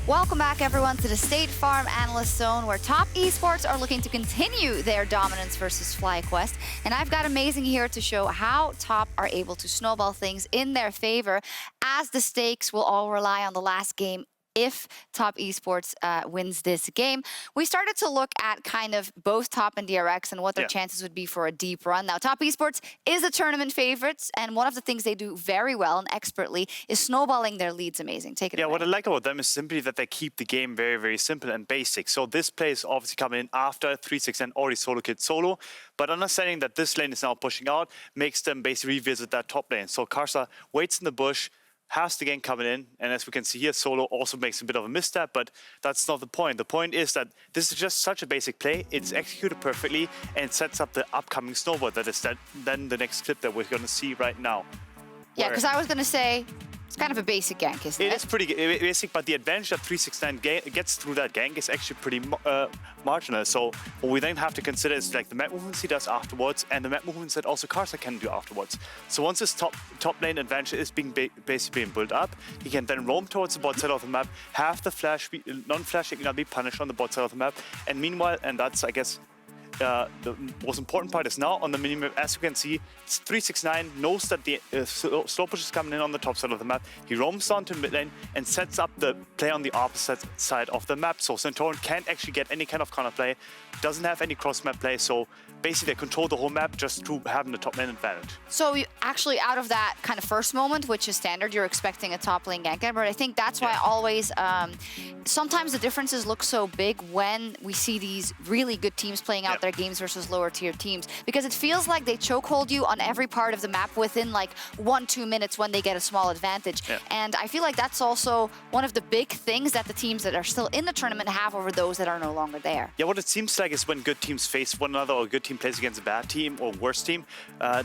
Welcome back, everyone, to the State Farm Analyst Zone, where top esports are looking to continue their dominance versus FlyQuest. And I've got Amazing here to show how top are able to snowball things in their favor, as the stakes will all rely on the last game if top esports wins this game. We started to look at kind of both top and DRX and what their chances would be for a deep run. Now, top esports is a tournament favorites, and one of the things they do very well and expertly is snowballing their leads. Amazing. Take it away. What I like about them is simply that they keep the game very, very simple and basic. So this play is obviously coming in after 3-6 and already solo killed solo, but understanding that this lane is now pushing out makes them basically revisit that top lane. So Karsa waits in the bush, has the game coming in, and as we can see here, solo also makes a bit of a misstep, but that's not the point. The point is that this is just such a basic play, it's executed perfectly, and it sets up the upcoming snowball that is then the next clip that we're going to see right now. Yeah, because I was going to say, it's kind of a basic gank, isn't it? It is pretty basic, but the advantage that 369 gets through that gank is actually pretty marginal. So what we then have to consider is like the map movements he does afterwards, and the map movements that also Karsa can do afterwards. So once his top lane advantage is basically being built up, he can then roam towards the bot side of the map, have the non-flash IgNar be punished on the bot side of the map, and meanwhile, and that's, I guess, the most important part is now on the minimap. As you can see, 369 knows that the slow push is coming in on the top side of the map. He roams down to mid lane and sets up the play on the opposite side of the map. So Santorin can't actually get any kind of counter play, doesn't have any cross map play. So basically, they control the whole map just through having the top lane advantage. So you actually, out of that kind of first moment, which is standard, you're expecting a top lane gank. But I think that's why always, sometimes the differences look so big when we see these really good teams playing out their games versus lower tier teams, because it feels like they chokehold you on every part of the map within like 1-2 minutes when they get a small advantage. And I feel like that's also one of the big things that the teams that are still in the tournament have over those that are no longer there. Yeah, what it seems like is when good teams face one another, or a good team plays against a bad team or worse team,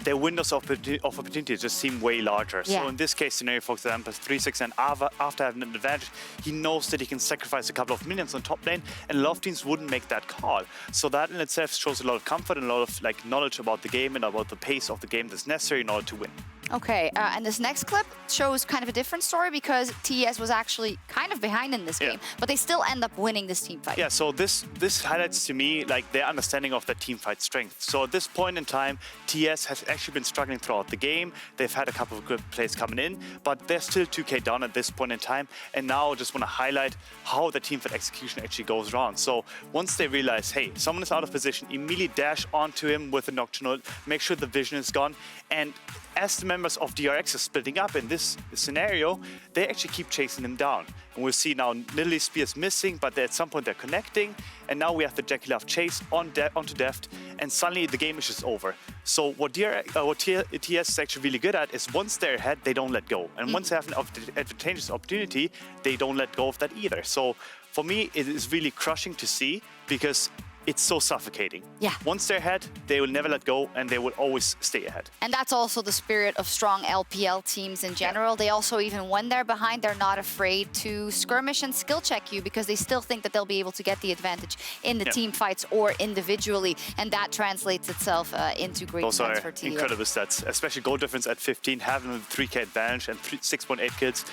their windows of opportunity just seem way larger. So in this case scenario, for example, 369 after having an advantage, he knows that he can sacrifice a couple of minions on top lane, and a lot of teams wouldn't make that call. So that in itself shows a lot of comfort and a lot of like knowledge about the game and about the pace of the game that's necessary in order to win. Okay, and this next clip shows kind of a different story, because TES was actually kind of behind in this game, but they still end up winning this team fight. Yeah, so this highlights to me like their understanding of the team fight strength. So at this point in time, TES has actually been struggling throughout the game. They've had a couple of good plays coming in, but they're still 2k down at this point in time. And now I just want to highlight how the team fight execution actually goes around. So once they realize, hey, someone is out of position, immediately dash onto him with a Nocturnal, make sure the vision is gone, and as the members of DRX are splitting up in this scenario, they actually keep chasing them down. And we'll see now Lillia Spear's missing, but at some point they're connecting. And now we have the JackeyLove chase onto Deft, and suddenly the game is just over. So what TES is actually really good at is once they're ahead, they don't let go. And once they have an advantageous opportunity, they don't let go of that either. So for me, it is really crushing to see, because it's so suffocating. Yeah. Once they're ahead, they will never let go, and they will always stay ahead. And that's also the spirit of strong LPL teams in general. They also, even when they're behind, they're not afraid to skirmish and skill check you, because they still think that they'll be able to get the advantage in the team fights or individually. And that translates itself into great stats for TES. Incredible stats, especially goal difference at 15, having a 3k advantage and 6.8 kills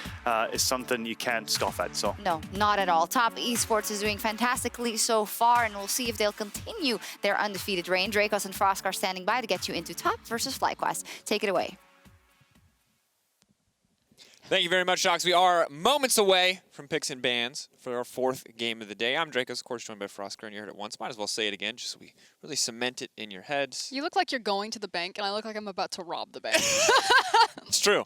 is something you can't scoff at. So no, not at all. Top Esports is doing fantastically so far, and we'll see if they'll continue their undefeated reign. Dracos and Frosk are standing by to get you into top versus FlyQuest. Take it away. Thank you very much, Docs. We are moments away from picks and bans for our fourth game of the day. I'm Dracos, of course, joined by Frosker, and you heard it once. Might as well say it again, just so we really cement it in your heads. You look like you're going to the bank, and I look like I'm about to rob the bank. It's true.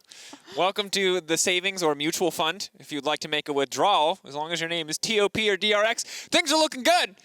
Welcome to the savings or mutual fund. If you'd like to make a withdrawal, as long as your name is TOP or DRX, things are looking good.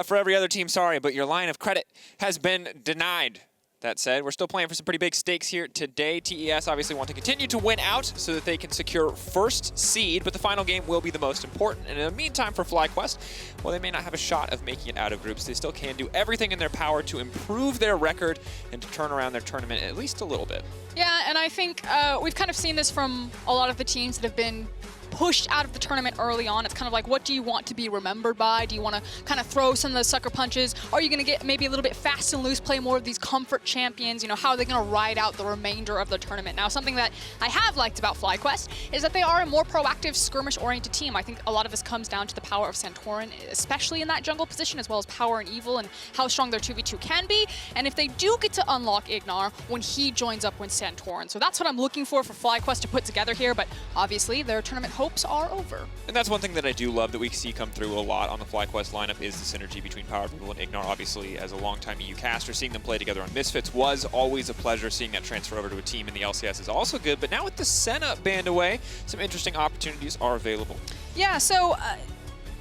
For every other team, sorry, but your line of credit has been denied. That said, we're still playing for some pretty big stakes here today. TES obviously want to continue to win out so that they can secure first seed, but the final game will be the most important. And in the meantime, for FlyQuest, while they may not have a shot of making it out of groups, they still can do everything in their power to improve their record and to turn around their tournament at least a little bit. Yeah, and I think we've kind of seen this from a lot of the teams that have been pushed out of the tournament early on. It's kind of like, what do you want to be remembered by? Do you want to kind of throw some of the sucker punches? Are you going to get maybe a little bit fast and loose, play more of these comfort champions? You know, how are they going to ride out the remainder of the tournament? Now, something that I have liked about FlyQuest is that they are a more proactive, skirmish-oriented team. I think a lot of this comes down to the power of Santorin, especially in that jungle position, as well as power and evil and how strong their 2v2 can be. And if they do get to unlock IgNar when he joins up with Santorin. So that's what I'm looking for FlyQuest to put together here, but obviously their tournament hopes are over. And that's one thing that I do love that we see come through a lot on the FlyQuest lineup is the synergy between PowerOfEvil and IgNar. Obviously, as a longtime EU caster, seeing them play together on Misfits was always a pleasure. Seeing that transfer over to a team in the LCS is also good, but now with the Senna banned away, some interesting opportunities are available. Yeah, so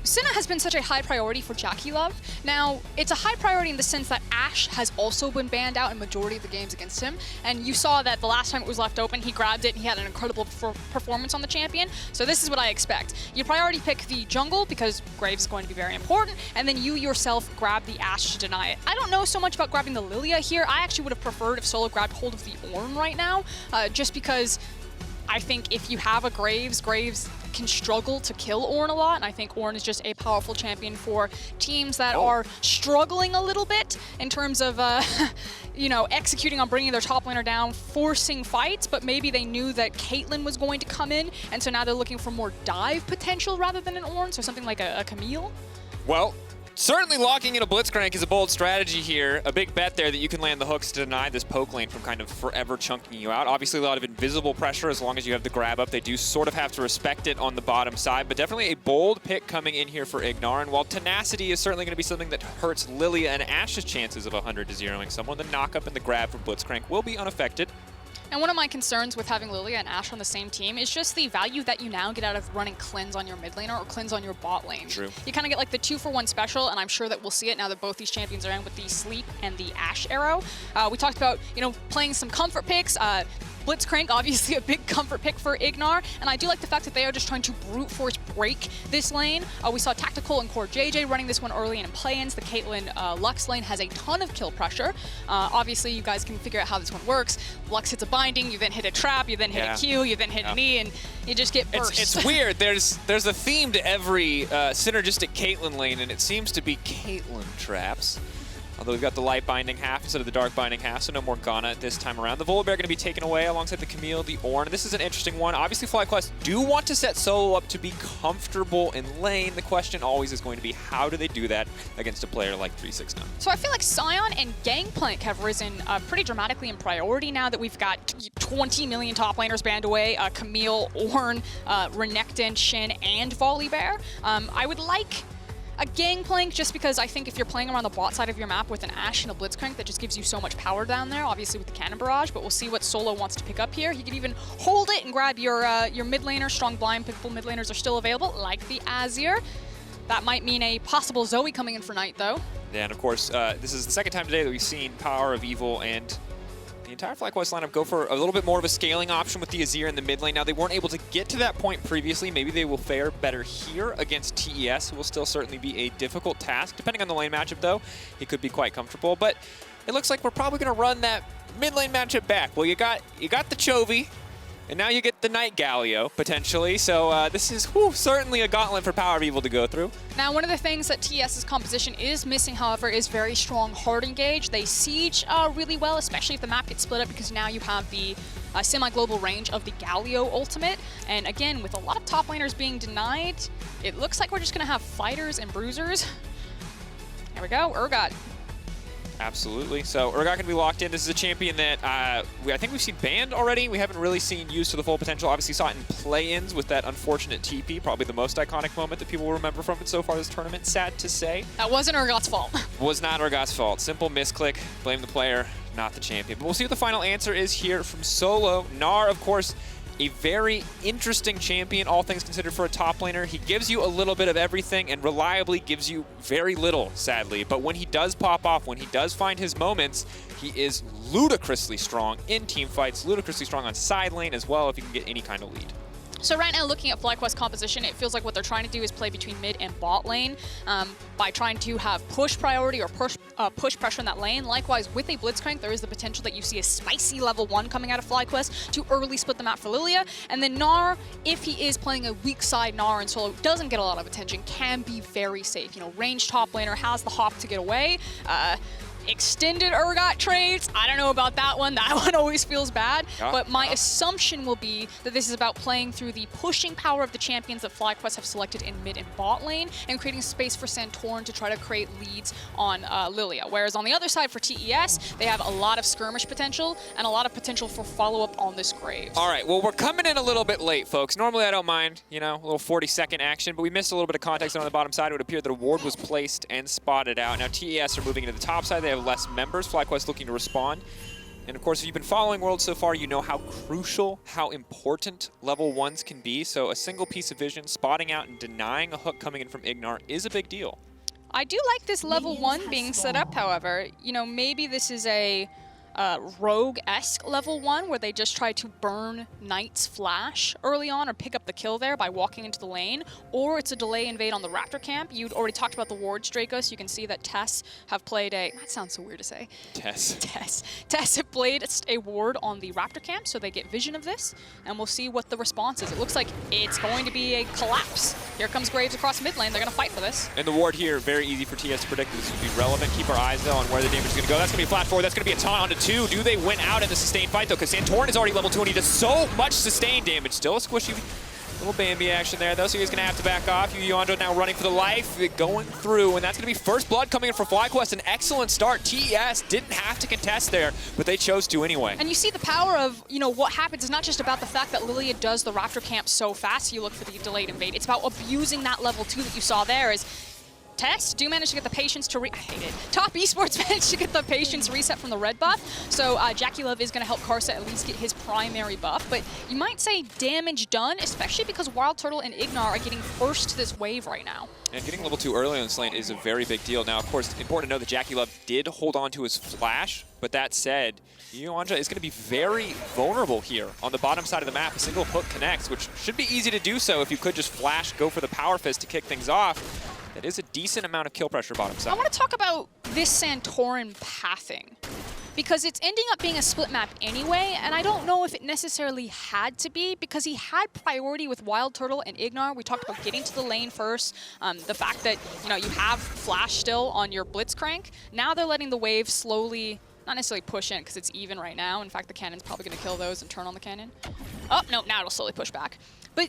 Senna has been such a high priority for JackeyLove. Now, it's a high priority in the sense that Ashe has also been banned out in majority of the games against him. And you saw that the last time it was left open, he grabbed it and he had an incredible performance on the champion. So this is what I expect. You priority pick the jungle because Graves is going to be very important, and then you yourself grab the Ashe to deny it. I don't know so much about grabbing the Lillia here. I actually would have preferred if Solo grabbed hold of the Ornn right now, just because I think if you have a Graves can struggle to kill Ornn a lot, and I think Ornn is just a powerful champion for teams that are struggling a little bit in terms of, you know, executing on bringing their top laner down, forcing fights, but maybe they knew that Cailtlyn was going to come in, and so now they're looking for more dive potential rather than an Ornn, so something like a Camille. Well, certainly locking in a Blitzcrank is a bold strategy here. A big bet there that you can land the hooks to deny this poke lane from kind of forever chunking you out. Obviously a lot of invisible pressure as long as you have the grab up. They do sort of have to respect it on the bottom side, but definitely a bold pick coming in here for IgNar. And while tenacity is certainly going to be something that hurts Lillia and Ashe's chances of 100 to 0ing someone, the knock up and the grab from Blitzcrank will be unaffected. And one of my concerns with having Lillia and Ashe on the same team is just the value that you now get out of running cleanse on your mid laner or cleanse on your bot lane. True. You kind of get like the 2-for-1 special, and I'm sure that we'll see it now that both these champions are in with the Sleep and the Ashe arrow. We talked about, you know, playing some comfort picks. Blitzcrank, obviously a big comfort pick for IgNar, and I do like the fact that they are just trying to brute force break this lane. We saw Tactical and Core JJ running this one early and in play-ins. The Cailtlyn Lux lane has a ton of kill pressure. Obviously, you guys can figure out how this one works. Lux hits a binding, you then hit a trap, you then hit a Q, you then hit an E, and you just get burst. It's weird. There's a theme to every synergistic Cailtlyn lane, and it seems to be Cailtlyn traps. Although we've got the light binding half instead of the dark binding half, so no more Ghana this time around. The Volibear going to be taken away alongside the Camille, the Ornn. This is an interesting one. Obviously, FlyQuest do want to set Solo up to be comfortable in lane. The question always is going to be, how do they do that against a player like 369? So I feel like Sion and Gangplank have risen pretty dramatically in priority now that we've got 20 million top laners banned away. Camille, Ornn, Renekton, Shin, and Volibear. I would like a Gangplank, just because I think if you're playing around the bot side of your map with an Ashe and a Blitzcrank, that just gives you so much power down there, obviously with the Cannon Barrage, but we'll see what Solo wants to pick up here. He can even hold it and grab your mid laner. Strong blind pickable mid laners are still available, like the Azir. That might mean a possible Zoe coming in for Knight, though. Yeah, and of course, this is the second time today that we've seen PowerOfEvil and the entire FlyQuest lineup go for a little bit more of a scaling option with the Azir in the mid lane. Now, they weren't able to get to that point previously. Maybe they will fare better here against TES. It will still certainly be a difficult task. Depending on the lane matchup, though, he could be quite comfortable. But it looks like we're probably going to run that mid lane matchup back. Well, you got the Chovy, and now you get the Knight Galio, potentially. So this is certainly a gauntlet for PowerOfEvil to go through. Now, one of the things that TS's composition is missing, however, is very strong hard engage. They siege really well, especially if the map gets split up, because now you have the semi-global range of the Galio ultimate. And again, with a lot of top laners being denied, it looks like we're just going to have fighters and bruisers. There we go, Urgot. Absolutely. So Urgot going to be locked in. This is a champion that I think we've seen banned already. We haven't really seen used to the full potential. Obviously saw it in play-ins with that unfortunate TP, probably the most iconic moment that people will remember from it so far this tournament, sad to say. That wasn't Urgot's fault. Was not Urgot's fault. Simple misclick, blame the player, not the champion. But we'll see what the final answer is here from Solo. Gnar, of course, a very interesting champion, all things considered, for a top laner. He gives you a little bit of everything and reliably gives you very little, sadly. But when he does pop off, when he does find his moments, he is ludicrously strong in team fights, ludicrously strong on side lane as well if he can get any kind of lead. So right now, looking at FlyQuest composition, it feels like what they're trying to do is play between mid and bot lane by trying to have push priority or push pressure in that lane. Likewise, with a Blitzcrank, there is the potential that you see a spicy level 1 coming out of FlyQuest to early split the map for Lillia. And then Gnar, if he is playing a weak side Gnar and solo, doesn't get a lot of attention, can be very safe. You know, ranged top laner, has the hop to get away. Extended Urgot trades, I don't know about that one. That one always feels bad. But my assumption will be that this is about playing through the pushing power of the champions that FlyQuest have selected in mid and bot lane and creating space for Santorin to try to create leads on Lillia. Whereas on the other side for TES, they have a lot of skirmish potential and a lot of potential for follow-up on this Graves. All right, well, we're coming in a little bit late, folks. Normally I don't mind, you know, a little 40-second action, but we missed a little bit of context on the bottom side. It would appear that a ward was placed and spotted out. Now TES are moving into the top side. They have less members. FlyQuest looking to respond. And of course, if you've been following Worlds so far, you know how crucial, how important level 1s can be. So a single piece of vision, spotting out and denying a hook coming in from IgNar is a big deal. I do like this level 1 being set up, however. You know, maybe this is a rogue-esque level 1 where they just try to burn Knight's flash early on or pick up the kill there by walking into the lane, or it's a delay invade on the Raptor camp. You'd already talked about the wards, Draco, so you can see that TES have played a... That sounds so weird to say. TES have played a ward on the Raptor camp, so they get vision of this, and we'll see what the response is. It looks like it's going to be a collapse. Here comes Graves across mid lane. They're going to fight for this. And the ward here, very easy for TES to predict. This would be relevant. Keep our eyes, though, on where the damage is going to go. That's going to be a flat forward. That's going to be a taunt onto 2. Do they win out in the sustained fight, though? Because Santorin is already level 2, and he does so much sustained damage. Still a squishy little Bambi action there, though, so he's going to have to back off. yuyanjia now running for the life, going through, and that's going to be first blood coming in for FlyQuest. An excellent start. TES didn't have to contest there, but they chose to anyway. And you see the power of, you know, what happens is not just about the fact that Lillia does the Raptor camp so fast, you look for the delayed invade. It's about abusing that level 2 that you saw there. Is TES do manage to get the patience to I hate it. Top Esports managed to get the patience reset from the red buff, so JackeyLove is going to help Karsa at least get his primary buff, but you might say damage done, especially because WildTurtle and IgNar are getting first to this wave right now. And getting level 2 early on this lane is a very big deal. Now, of course, important to know that JackeyLove did hold on to his flash, but that said, yuyanjia is going to be very vulnerable here on the bottom side of the map. A single hook connects, which should be easy to do so if you could just flash, go for the power fist to kick things off. That is a decent amount of kill pressure bottom side. I want to talk about this Santorin pathing, because it's ending up being a split map anyway, and I don't know if it necessarily had to be, because he had priority with WildTurtle and IgNar. We talked about getting to the lane first, the fact that, you know, you have flash still on your Blitzcrank. Now they're letting the wave slowly, not necessarily push in, because it's even right now. In fact, the cannon's probably going to kill those and turn on the cannon. Oh, no, now it'll slowly push back. But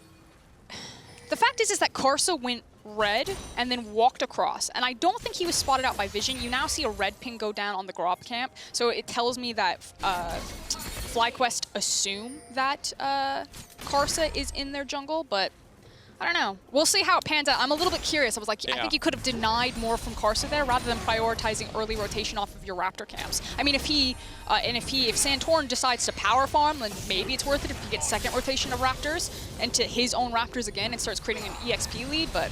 the fact is that Karsa went red and then walked across, and I don't think he was spotted out by vision. You now see a red ping go down on the Grob camp, so it tells me that FlyQuest assume that Karsa is in their jungle, but I don't know. We'll see how it pans out. I'm a little bit curious. I was like, yeah. I think you could have denied more from Karsa there rather than prioritizing early rotation off of your Raptor camps. I mean, if Santorin decides to power farm, then maybe it's worth it if he gets second rotation of Raptors into his own Raptors again and starts creating an EXP lead, but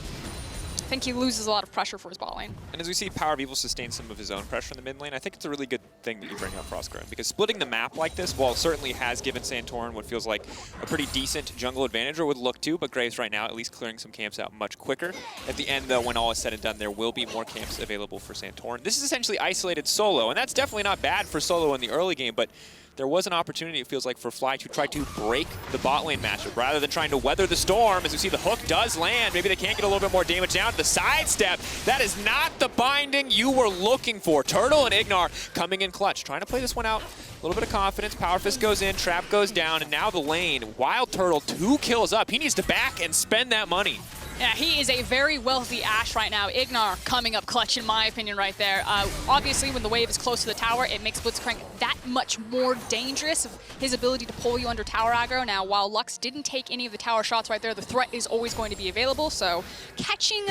I think he loses a lot of pressure for his bot lane. And as we see PowerOfEvil sustain some of his own pressure in the mid lane, I think it's a really good thing that you bring up Frostgrove, because splitting the map like this, while it certainly has given Santorin what feels like a pretty decent jungle advantage, or would look to, but Graves right now at least clearing some camps out much quicker. At the end, though, when all is said and done, there will be more camps available for Santorin. This is essentially isolated solo, and that's definitely not bad for solo in the early game, but there was an opportunity, it feels like, for Fly to try to break the bot lane matchup rather than trying to weather the storm. As we see, the hook does land. Maybe they can't get a little bit more damage down. The sidestep, that is not the binding you were looking for. Turtle and IgNar coming in clutch, trying to play this one out. A little bit of confidence. Power Fist goes in, Trap goes down, and now the lane. WildTurtle, 2 kills up. He needs to back and spend that money. Yeah, he is a very wealthy Ashe right now. IgNar coming up clutch, in my opinion, right there. Obviously, when the wave is close to the tower, it makes Blitzcrank that much more dangerous of his ability to pull you under tower aggro. Now, while Lux didn't take any of the tower shots right there, the threat is always going to be available. So catching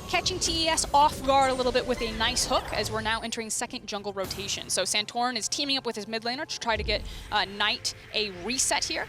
TES off guard a little bit with a nice hook, as we're now entering second jungle rotation. So Santorin is teaming up with his mid laner to try to get Knight a reset here.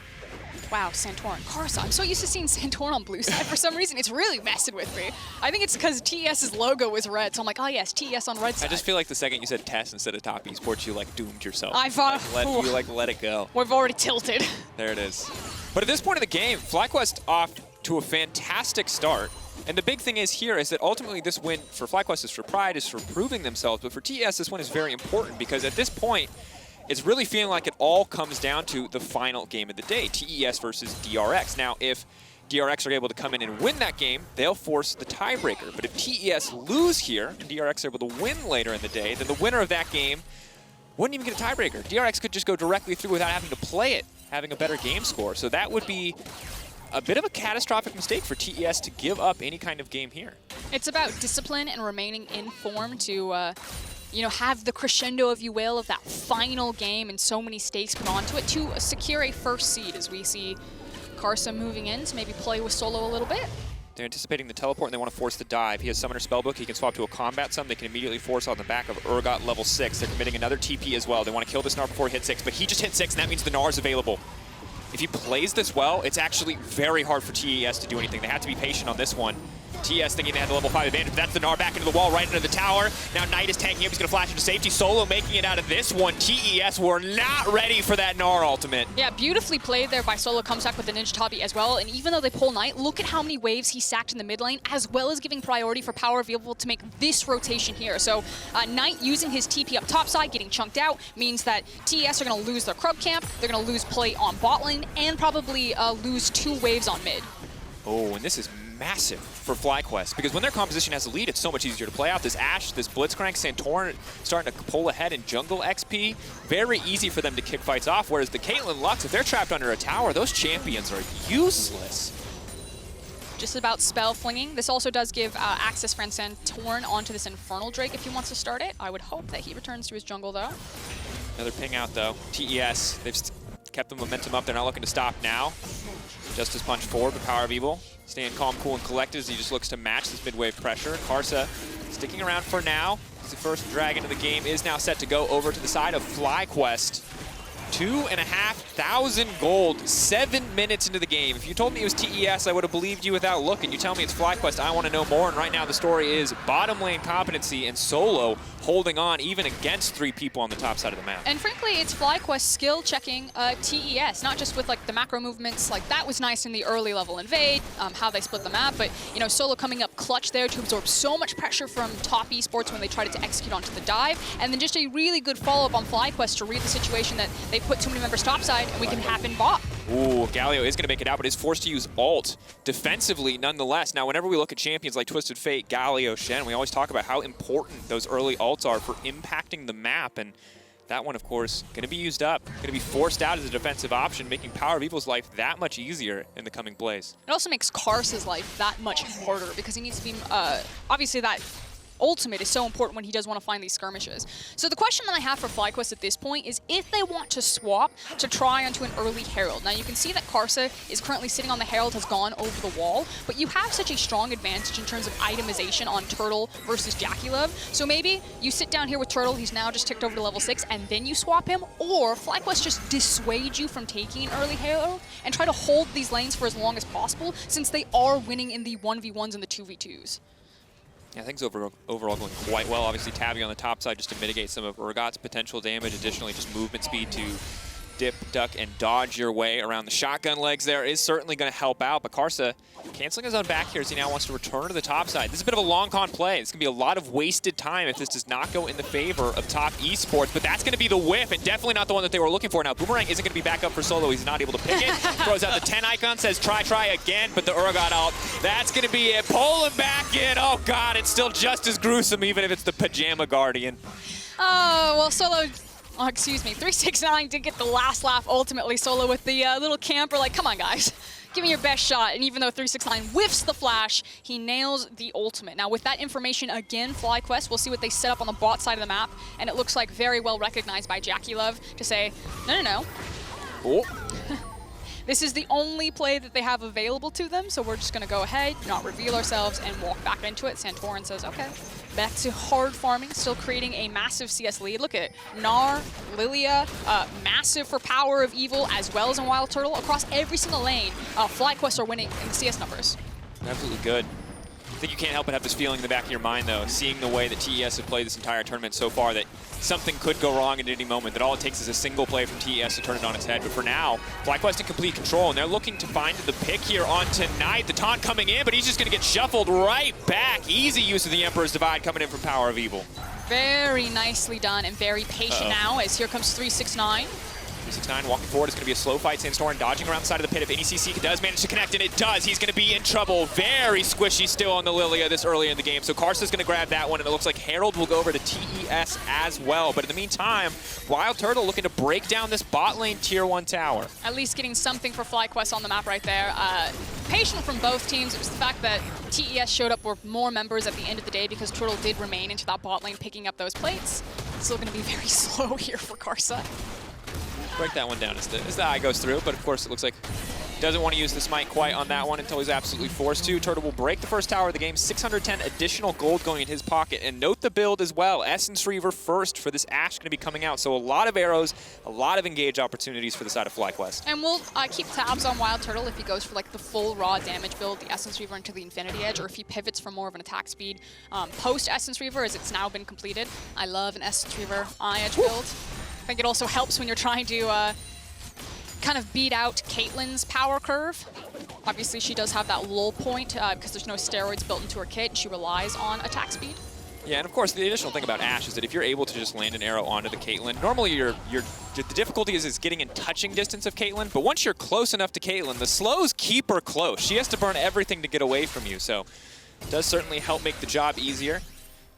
Wow, Santorin. Karsa. I'm so used to seeing Santorin on blue side for some reason. It's really messing with me. I think it's because TES's logo was red, so I'm like, oh yes, TES on red side. I just feel like the second you said TES instead of Top Esports, you like doomed yourself. I thought, you let it go. We've already tilted. There it is. But at this point in the game, FlyQuest off to a fantastic start. And the big thing is here is that ultimately this win for FlyQuest is for pride, is for proving themselves. But for TES, this one is very important because at this point, it's really feeling like it all comes down to the final game of the day, TES versus DRX. Now, if DRX are able to come in and win that game, they'll force the tiebreaker. But if TES lose here and DRX are able to win later in the day, then the winner of that game wouldn't even get a tiebreaker. DRX could just go directly through without having to play it, having a better game score. So that would be a bit of a catastrophic mistake for TES to give up any kind of game here. It's about discipline and remaining in form to you know, have the crescendo, if you will, of that final game and so many stakes put onto it to secure a first seed as we see Karsa moving in to maybe play with Solo a little bit. They're anticipating the teleport and they want to force the dive. He has Summoner Spellbook. He can swap to a combat sum. They can immediately force on the back of Urgot level 6. They're committing another TP as well. They want to kill this Gnar before he hits 6, but he just hit 6 and that means the Gnar is available. If he plays this well, it's actually very hard for TES to do anything. They have to be patient on this one. TES thinking they had the level 5 advantage, but that's the Gnar back into the wall, right into the tower. Now Knight is tanking him, he's gonna flash into safety. Solo making it out of this one. TES were not ready for that Gnar ultimate. Yeah, beautifully played there by Solo. Comes back with the Ninja Tabi as well, and even though they pull Knight, look at how many waves he sacked in the mid lane, as well as giving priority for PowerOfEvil to make this rotation here. So Knight using his TP up top side, getting chunked out, means that TES are gonna lose their Krub camp, they're gonna lose play on bot lane, and probably lose 2 waves on mid. Oh, and this is massive for FlyQuest, because when their composition has a lead, it's so much easier to play out. This Ashe, this Blitzcrank, Santorin starting to pull ahead in jungle XP. Very easy for them to kick fights off, whereas the Cailtlyn Lux, if they're trapped under a tower, those champions are useless. Just about spell flinging. This also does give access for Santorin onto this Infernal Drake if he wants to start it. I would hope that he returns to his jungle, though. Another ping out, though. TES, they've kept the momentum up. They're not looking to stop now. Justice punch forward, but PowerOfEvil staying calm, cool, and collected as he just looks to match this mid-wave pressure. Karsa sticking around for now. The first dragon of the game is now set to go over to the side of FlyQuest. 2,500 gold, 7 minutes into the game. If you told me it was TES, I would have believed you without looking. You tell me it's FlyQuest, I want to know more. And right now the story is bottom lane competency and Solo holding on even against 3 people on the top side of the map. And frankly, it's FlyQuest skill checking TES, not just with like the macro movements. Like that was nice in the early level invade, how they split the map, but you know, Solo coming up clutch there to absorb so much pressure from top esports when they tried to execute onto the dive, and then just a really good follow-up on FlyQuest to read the situation that they put too many members topside and we can happen bot. Ooh, Galio is going to make it out, but is forced to use ult defensively nonetheless. Now, whenever we look at champions like Twisted Fate, Galio, Shen, we always talk about how important those early ults are for impacting the map, and that one, of course, going to be used up, going to be forced out as a defensive option, making PowerOfEvil's life that much easier in the coming plays. It also makes Karsa's life that much harder because he needs to be, obviously that ultimate is so important when he does want to find these skirmishes. So the question that I have for FlyQuest at this point is if they want to swap to try onto an early Herald. Now you can see that Karsa is currently sitting on the Herald, has gone over the wall, but you have such a strong advantage in terms of itemization on Turtle versus JackeyLove. So maybe you sit down here with Turtle, he's now just ticked over to level 6, and then you swap him, or FlyQuest just dissuade you from taking an early Herald and try to hold these lanes for as long as possible since they are winning in the 1v1s and the 2v2s. Yeah, things overall going quite well. Obviously, tabbing on the top side just to mitigate some of Urgot's potential damage. Additionally, just movement speed to dip, duck, and dodge your way around the shotgun legs there is certainly going to help out. But Karsa canceling his own back here as he now wants to return to the top side. This is a bit of a long con play. It's going to be a lot of wasted time if this does not go in the favor of top esports. But that's going to be the whiff, and definitely not the one that they were looking for. Now, Boomerang isn't going to be back up for Solo. He's not able to pick it. Throws out the 10 icon, says try again, but the Urgot ult. That's going to be it. Pull him back in. Oh, God, it's still just as gruesome, even if it's the Pajama Guardian. Oh, well, Solo... Oh, excuse me, 369 did get the last laugh ultimately. Solo with the little camper, like, come on, guys. Give me your best shot. And even though 369 whiffs the flash, he nails the ultimate. Now, with that information, again, FlyQuest, we'll see what they set up on the bot side of the map. And it looks like very well recognized by JackeyLove to say, no. Oh. This is the only play that they have available to them, so we're just going to go ahead, not reveal ourselves, and walk back into it. Santorin says, okay. Back to hard farming, still creating a massive CS lead. Look at Gnar, Lillia, massive for PowerOfEvil, as well as in WildTurtle. Across every single lane, FlyQuest are winning in the CS numbers. Absolutely good. think you can't help but have this feeling in the back of your mind, though, seeing the way that TES have played this entire tournament so far, that something could go wrong at any moment, that all it takes is a single play from TES to turn it on its head. But for now, FlyQuest in complete control, and they're looking to find the pick here on tonight. The taunt coming in, but he's just going to get shuffled right back. Easy use of the Emperor's Divide coming in from PowerOfEvil. Very nicely done and very patient now, as here comes 369. 369 walking forward. It's going to be a slow fight. Santorin dodging around the side of the pit. If ADC does manage to connect, and it does, he's going to be in trouble. Very squishy still on the Lillia this early in the game. So Karsa's going to grab that one, and it looks like Herald will go over to TES as well. But in the meantime, WildTurtle looking to break down this bot lane tier 1 tower. At least getting something for FlyQuest on the map right there. Patient from both teams. It was the fact that TES showed up with more members at the end of the day because Turtle did remain into that bot lane picking up those plates. Still going to be very slow here for Karsa. Break that one down as the eye goes through, but of course it looks like doesn't want to use the smite quite on that one until he's absolutely forced to. Turtle will break the first tower of the game, 610 additional gold going in his pocket. And note the build as well, Essence Reaver first for this Ashe going to be coming out. So a lot of arrows, a lot of engage opportunities for the side of FlyQuest. And we'll keep tabs on WildTurtle if he goes for like the full raw damage build, the Essence Reaver into the Infinity Edge, or if he pivots for more of an attack speed post Essence Reaver, as it's now been completed. I love an Essence Reaver Edge build. I think it also helps when you're trying to kind of beat out Cailtlyn's power curve. Obviously, she does have that lull point because there's no steroids built into her kit, and she relies on attack speed. Yeah, and of course, the additional thing about Ashe is that if you're able to just land an arrow onto the Cailtlyn, normally the difficulty is getting in touching distance of Cailtlyn, but once you're close enough to Cailtlyn, the slows keep her close. She has to burn everything to get away from you, so it does certainly help make the job easier.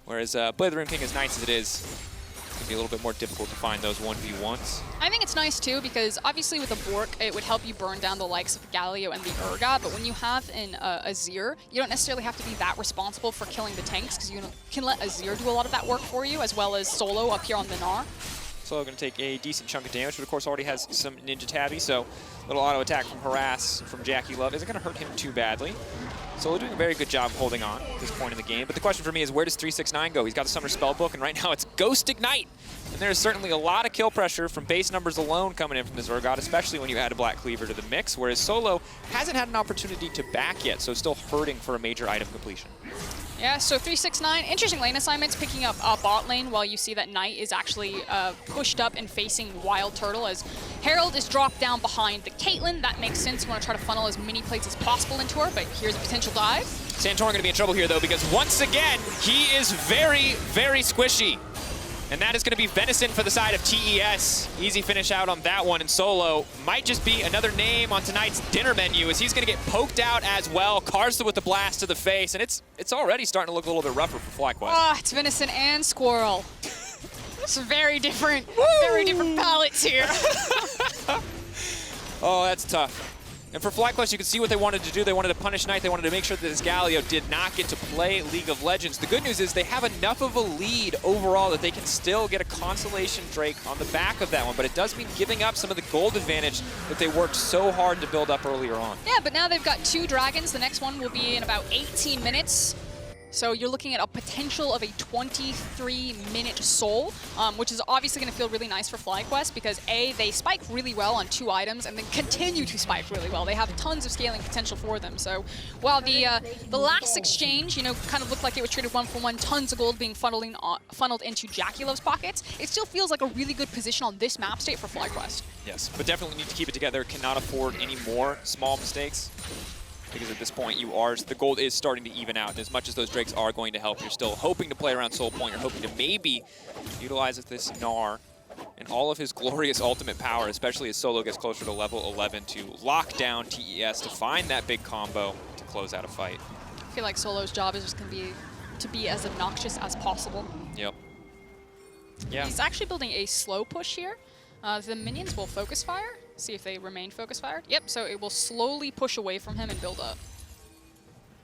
Whereas Blade of the Rune King, as nice as it is, can be a little bit more difficult to find those 1v1s. I think it's nice too because obviously with the Bork it would help you burn down the likes of the Galio and the Urgot, but when you have an Azir, you don't necessarily have to be that responsible for killing the tanks because you can let Azir do a lot of that work for you, as well as Solo up here on the Gnar. Solo going to take a decent chunk of damage, but of course already has some Ninja Tabby, so a little auto attack from Harass from JackeyLove isn't going to hurt him too badly. Solo doing a very good job of holding on at this point in the game. But the question for me is, where does 369 go? He's got the Summoner Spellbook, and right now it's Ghost Ignite. And there's certainly a lot of kill pressure from base numbers alone coming in from this Urgot, especially when you add a Black Cleaver to the mix, whereas Solo hasn't had an opportunity to back yet, so still hurting for a major item completion. Yeah, so 369, interesting lane assignments, picking up bot lane while you see that Knight is actually pushed up and facing WildTurtle as Herald is dropped down behind the Cailtlyn. That makes sense. You want to try to funnel as many plates as possible into her, but here's a potential dive. Santorin going to be in trouble here, though, because once again, he is very, very squishy. And that is going to be Venison for the side of TES. Easy finish out on that one, and Solo might just be another name on tonight's dinner menu as he's going to get poked out as well. Karsa with the blast to the face, and it's already starting to look a little bit rougher for FlyQuest. Ah, it's Venison and Squirrel. It's very different palettes here. Oh, that's tough. And for FlyQuest, you can see what they wanted to do. They wanted to punish Knight. They wanted to make sure that this Galio did not get to play League of Legends. The good news is they have enough of a lead overall that they can still get a Constellation Drake on the back of that one. But it does mean giving up some of the gold advantage that they worked so hard to build up earlier on. Yeah, but now they've got 2 dragons. The next one will be in about 18 minutes. So you're looking at a potential of a 23-minute soul, which is obviously going to feel really nice for FlyQuest because A, they spike really well on 2 items and then continue to spike really well. They have tons of scaling potential for them. So while the last exchange, kind of looked like it was traded 1-for-1, tons of gold being funneled into JackeyLove's pockets, it still feels like a really good position on this map state for FlyQuest. Yes, but definitely need to keep it together. Cannot afford any more small mistakes, because at this point the gold is starting to even out, and as much as those Drakes are going to help, you're still hoping to play around Soul Point. You're hoping to maybe utilize this Gnar and all of his glorious ultimate power, especially as Solo gets closer to level 11, to lock down TES, to find that big combo to close out a fight. I feel like Solo's job is just going to be as obnoxious as possible. Yep. Yeah. He's actually building a slow push here. The minions will focus fire. See if they remain focus fired. Yep, so it will slowly push away from him and build up.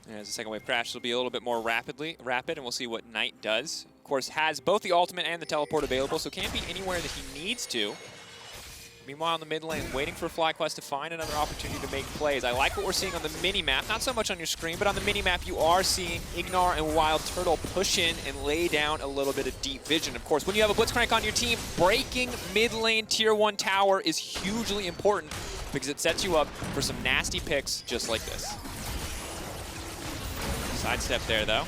And as the second wave crashes, it'll be a little bit more rapid, and we'll see what Knight does. Of course, has both the ultimate and the teleport available, so can't be anywhere that he needs to. Meanwhile, in the mid lane, waiting for FlyQuest to find another opportunity to make plays. I like what we're seeing on the mini-map, not so much on your screen, but on the mini-map you are seeing IgNar and WildTurtle push in and lay down a little bit of deep vision. Of course, when you have a Blitzcrank on your team, breaking mid lane tier 1 tower is hugely important because it sets you up for some nasty picks just like this. Sidestep there, though.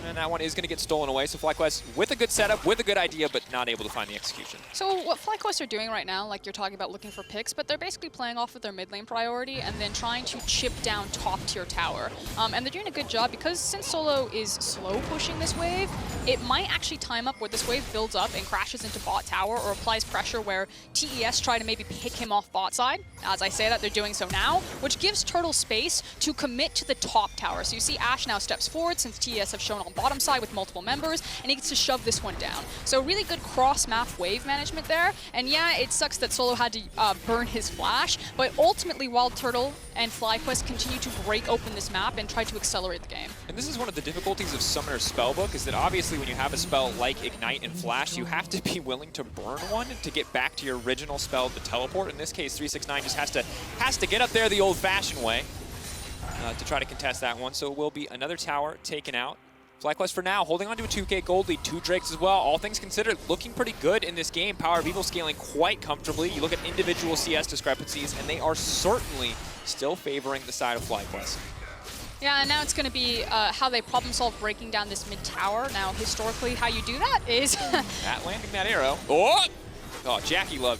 And that one is going to get stolen away. So FlyQuest with a good setup, with a good idea, but not able to find the execution. So what FlyQuest are doing right now, like you're talking about looking for picks, but they're basically playing off of their mid lane priority and then trying to chip down top tier tower. And they're doing a good job because since Solo is slow pushing this wave, it might actually time up where this wave builds up and crashes into bot tower or applies pressure where TES try to maybe pick him off bot side. As I say that, they're doing so now, which gives Turtle space to commit to the top tower. So you see Ashe now steps forward since TES have shown on bottom side with multiple members, and he gets to shove this one down. So really good cross-map wave management there. And yeah, it sucks that Solo had to burn his flash, but ultimately WildTurtle and FlyQuest continue to break open this map and try to accelerate the game. And this is one of the difficulties of Summoner's Spellbook, is that obviously when you have a spell like Ignite and Flash, you have to be willing to burn one to get back to your original spell to teleport. In this case, 369 just has to get up there the old-fashioned way to try to contest that one. So it will be another tower taken out. FlyQuest for now, holding on to a 2K gold lead, 2 Drakes as well. All things considered, looking pretty good in this game. PowerOfEvil scaling quite comfortably. You look at individual CS discrepancies, and they are certainly still favoring the side of FlyQuest. Yeah, and now it's going to be how they problem solve breaking down this mid tower. Now, historically, how you do that is... At landing that arrow. Oh, JackeyLove.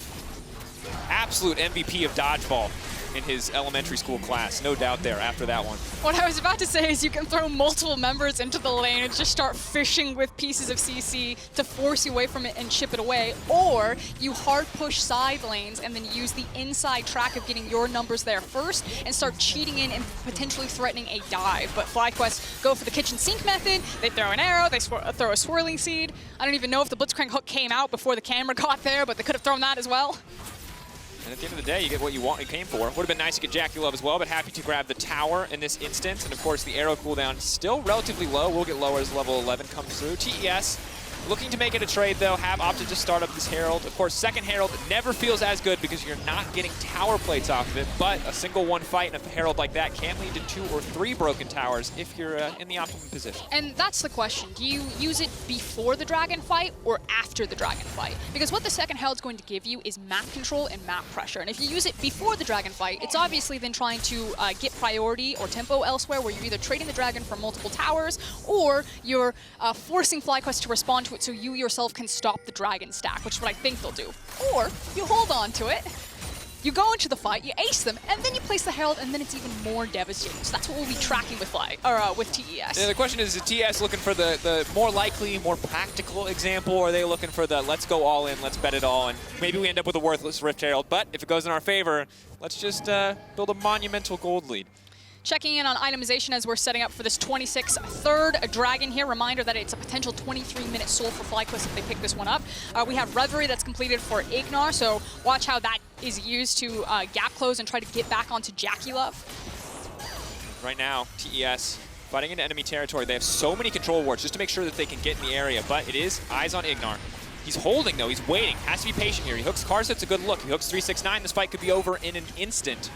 Absolute MVP of dodgeball in his elementary school class. No doubt there after that one. What I was about to say is you can throw multiple members into the lane and just start fishing with pieces of CC to force you away from it and chip it away, or you hard push side lanes and then use the inside track of getting your numbers there first and start cheating in and potentially threatening a dive. But FlyQuest go for the kitchen sink method. They throw an arrow, they throw a swirling seed. I don't even know if the Blitzcrank hook came out before the camera got there, but they could have thrown that as well. And at the end of the day, you get what you came for. Would have been nice to get JackeyLove as well, but happy to grab the tower in this instance. And of course, the arrow cooldown still relatively low. Will get lower as level 11 comes through. TES looking to make it a trade, though, have opted to start up this Herald. Of course, second Herald never feels as good because you're not getting tower plates off of it, but a single one fight in a Herald like that can lead to 2 or 3 broken towers if you're in the optimum position. And that's the question. Do you use it before the dragon fight or after the dragon fight? Because what the second Herald's going to give you is map control and map pressure. And if you use it before the dragon fight, it's obviously then trying to get priority or tempo elsewhere, where you're either trading the dragon for multiple towers or you're forcing FlyQuest to respond to it so you yourself can stop the dragon stack, which is what I think they'll do. Or you hold on to it, you go into the fight, you ace them, and then you place the Herald, and then it's even more devastating. So that's what we'll be tracking with with TES. Yeah, the question is TES looking for the more likely, more practical example, or are they looking for the let's go all in, let's bet it all, and maybe we end up with a worthless Rift Herald, but if it goes in our favor, let's just build a monumental gold lead. Checking in on itemization as we're setting up for this 26th third dragon here. Reminder that it's a potential 23-minute soul for FlyQuest if they pick this one up. We have Reverie that's completed for IgNar, so watch how that is used to gap close and try to get back onto JackeyLove. Right now, TES fighting into enemy territory. They have so many control wards just to make sure that they can get in the area, but it is eyes on IgNar. He's holding, though. He's waiting. Has to be patient here. He hooks Karsa. It's a good look. He hooks 369. This fight could be over in an instant.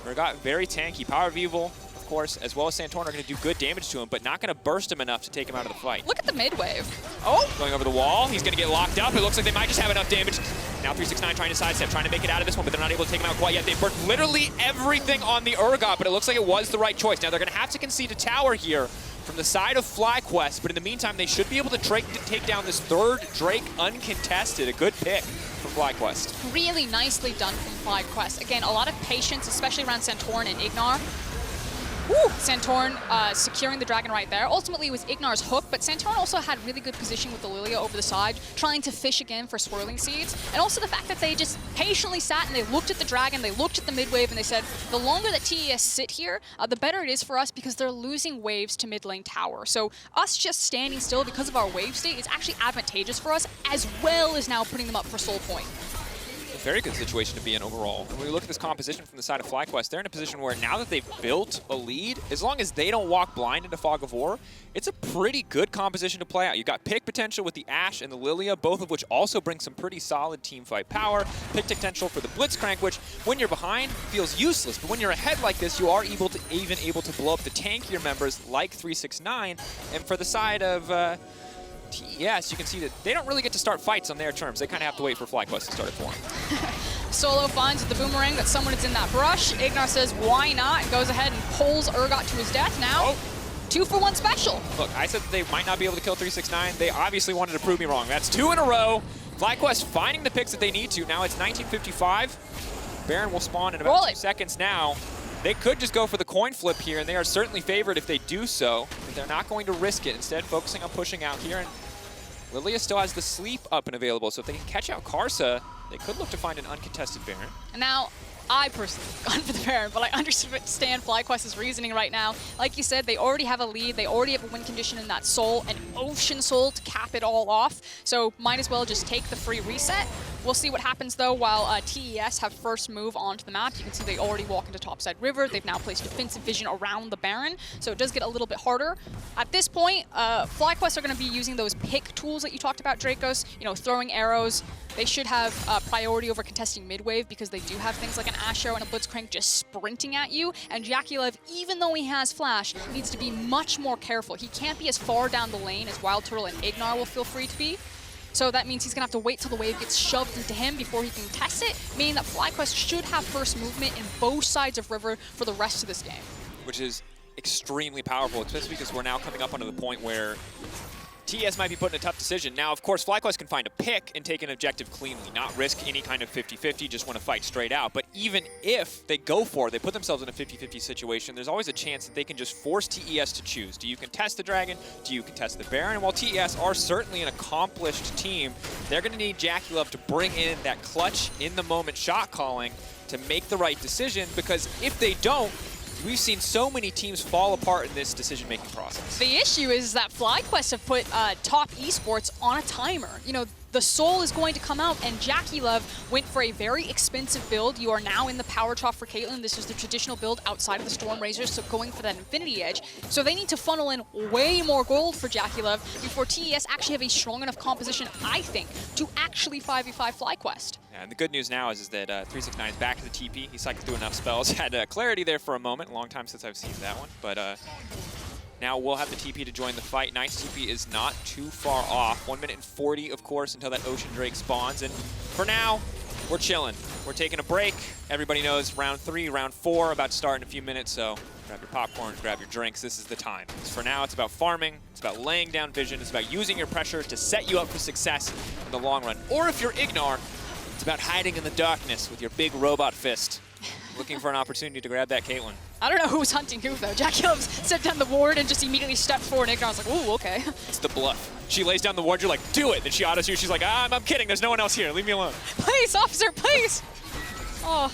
Urgot very tanky. PowerOfEvil, of course, as well as Santorin are going to do good damage to him, but not going to burst him enough to take him out of the fight. Look at the mid wave. Oh, going over the wall. He's going to get locked up. It looks like they might just have enough damage. Now 369 trying to sidestep, trying to make it out of this one, but they're not able to take him out quite yet. They've burnt literally everything on the Urgot, but it looks like it was the right choice. Now they're going to have to concede a tower here from the side of FlyQuest, but in the meantime, they should be able to take down this third Drake uncontested. A good pick from FlyQuest. Really nicely done from FlyQuest. Again, a lot of patience, especially around Santorin and IgNar. Woo! Santorin securing the dragon right there. Ultimately, it was IgNar's hook, but Santorin also had really good position with the Lillia over the side, trying to fish again for swirling seeds. And also the fact that they just patiently sat and they looked at the dragon, they looked at the mid wave, and they said, the longer that TES sit here, the better it is for us because they're losing waves to mid lane tower. So us just standing still because of our wave state is actually advantageous for us, as well as now putting them up for soul point. Very good situation to be in overall. And when we look at this composition from the side of FlyQuest, they're in a position where now that they've built a lead, as long as they don't walk blind into Fog of War, it's a pretty good composition to play out. You've got pick potential with the Ashe and the Lillia, both of which also bring some pretty solid team fight power. Pick potential for the Blitzcrank, which when you're behind feels useless, but when you're ahead like this, you are able to blow up the tankier members like 369. And for the side of TES, you can see that they don't really get to start fights on their terms. They kind of have to wait for FlyQuest to start it for them. Solo finds the boomerang that someone is in that brush. IgNar says, why not? And goes ahead and pulls Urgot to his death. Now, 2-for-1 special. Look, I said that they might not be able to kill 369. They obviously wanted to prove me wrong. That's 2 in a row. FlyQuest finding the picks that they need to. Now it's 1955. Baron will spawn in about 2 seconds now. They could just go for the coin flip here, and they are certainly favored if they do so, but they're not going to risk it. Instead, focusing on pushing out here. And Lillia still has the sleep up and available, so if they can catch out Karsa, they could look to find an uncontested Baron. And now, I personally have gone for the Baron, but I understand FlyQuest's reasoning right now. Like you said, they already have a lead. They already have a win condition in that Soul, an Ocean Soul to cap it all off. So might as well just take the free reset. We'll see what happens, though, while TES have first move onto the map. You can see they already walk into topside river. They've now placed defensive vision around the Baron, so it does get a little bit harder. At this point, FlyQuest are going to be using those pick tools that you talked about, Dracos, you know, throwing arrows. They should have priority over contesting mid-wave because they do have things like an Ashe and a Blitzcrank just sprinting at you. And JackeyLove, even though he has Flash, needs to be much more careful. He can't be as far down the lane as WildTurtle and IgNar will feel free to be. So that means he's going to have to wait till the wave gets shoved into him before he can test it, meaning that FlyQuest should have first movement in both sides of River for the rest of this game. Which is extremely powerful, especially because we're now coming up onto the point where TES might be put in a tough decision. Now, of course, FlyQuest can find a pick and take an objective cleanly, not risk any kind of 50-50, just want to fight straight out. But even if they go for it, they put themselves in a 50-50 situation, there's always a chance that they can just force TES to choose. Do you contest the Dragon? Do you contest the Baron? And while TES are certainly an accomplished team, they're going to need JackeyLove to bring in that clutch, in-the-moment shot calling to make the right decision, because if they don't, we've seen so many teams fall apart in this decision-making process. The issue is that FlyQuest have put top esports on a timer. You know, the Soul is going to come out, and JackeyLove went for a very expensive build. You are now in the power trough for Cailtlyn. This is the traditional build outside of the Storm Razors, so going for that Infinity Edge. So they need to funnel in way more gold for JackeyLove before TES actually have a strong enough composition, I think, to actually 5v5 FlyQuest. Yeah, and the good news now is that 369 is back to the TP. He cycled through enough spells. Had clarity there for a moment. A long time since I've seen that one. But now we'll have the TP to join the fight. Knight's TP is not too far off. 1 minute and 40, of course, until that Ocean Drake spawns. And for now, we're chilling. We're taking a break. Everybody knows round 3, round 4 about to start in a few minutes. So grab your popcorn, grab your drinks. This is the time. For now, it's about farming. It's about laying down vision. It's about using your pressure to set you up for success in the long run. Or if you're IgNar, it's about hiding in the darkness with your big robot fist, looking for an opportunity to grab that Cailtlyn. I don't know who was hunting who, though. JackeyLove set down the ward and just immediately stepped forward, and IgNar was like, ooh, okay. It's the bluff. She lays down the ward, you're like, do it. Then she autos you, she's like, I'm kidding, there's no one else here, leave me alone. Please, officer, please! Oh.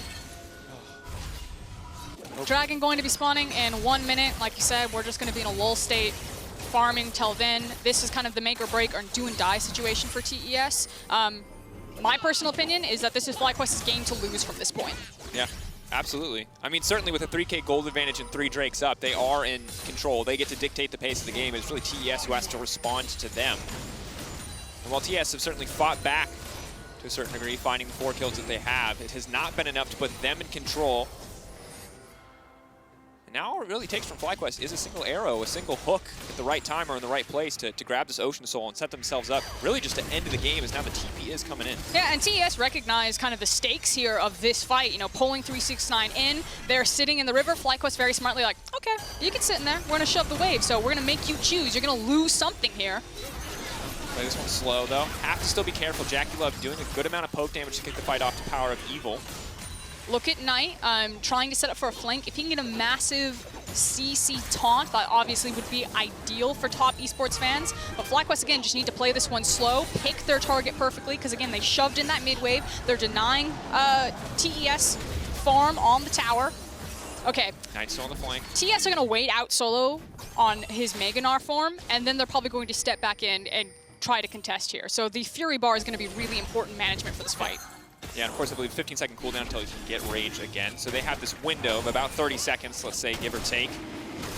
Dragon going to be spawning in 1 minute. Like you said, we're just going to be in a lull state, farming till then. This is kind of the make or break or do and die situation for TES. My personal opinion is that this is FlyQuest's game to lose from this point. Yeah, absolutely. I mean, certainly with a 3K gold advantage and 3 Drakes up, they are in control. They get to dictate the pace of the game. It's really TES who has to respond to them. And while TES have certainly fought back to a certain degree, finding the 4 kills that they have, it has not been enough to put them in control. Now all it really takes from FlyQuest is a single arrow, a single hook at the right time or in the right place to grab this Ocean Soul and set themselves up really just to end the game as now the TP is coming in. Yeah, and TES recognize kind of the stakes here of this fight. You know, pulling 369 in, they're sitting in the river. FlyQuest very smartly like, okay, you can sit in there. We're going to shove the wave, so we're going to make you choose. You're going to lose something here. Play this one slow, though. Have to still be careful. JackeyLove doing a good amount of poke damage to kick the fight off to PowerOfEvil. Look at Knight, trying to set up for a flank. If he can get a massive CC taunt, that obviously would be ideal for top esports fans. But FlyQuest, again, just need to play this one slow, pick their target perfectly, because, again, they shoved in that mid-wave. They're denying TES farm on the tower. Okay. Knight's still on the flank. TES are going to wait out solo on his Gnar form, and then they're probably going to step back in and try to contest here. So the Fury Bar is going to be really important management for this fight. Yeah, and of course, I believe 15-second cooldown until you can get rage again. So they have this window of about 30 seconds, let's say, give or take,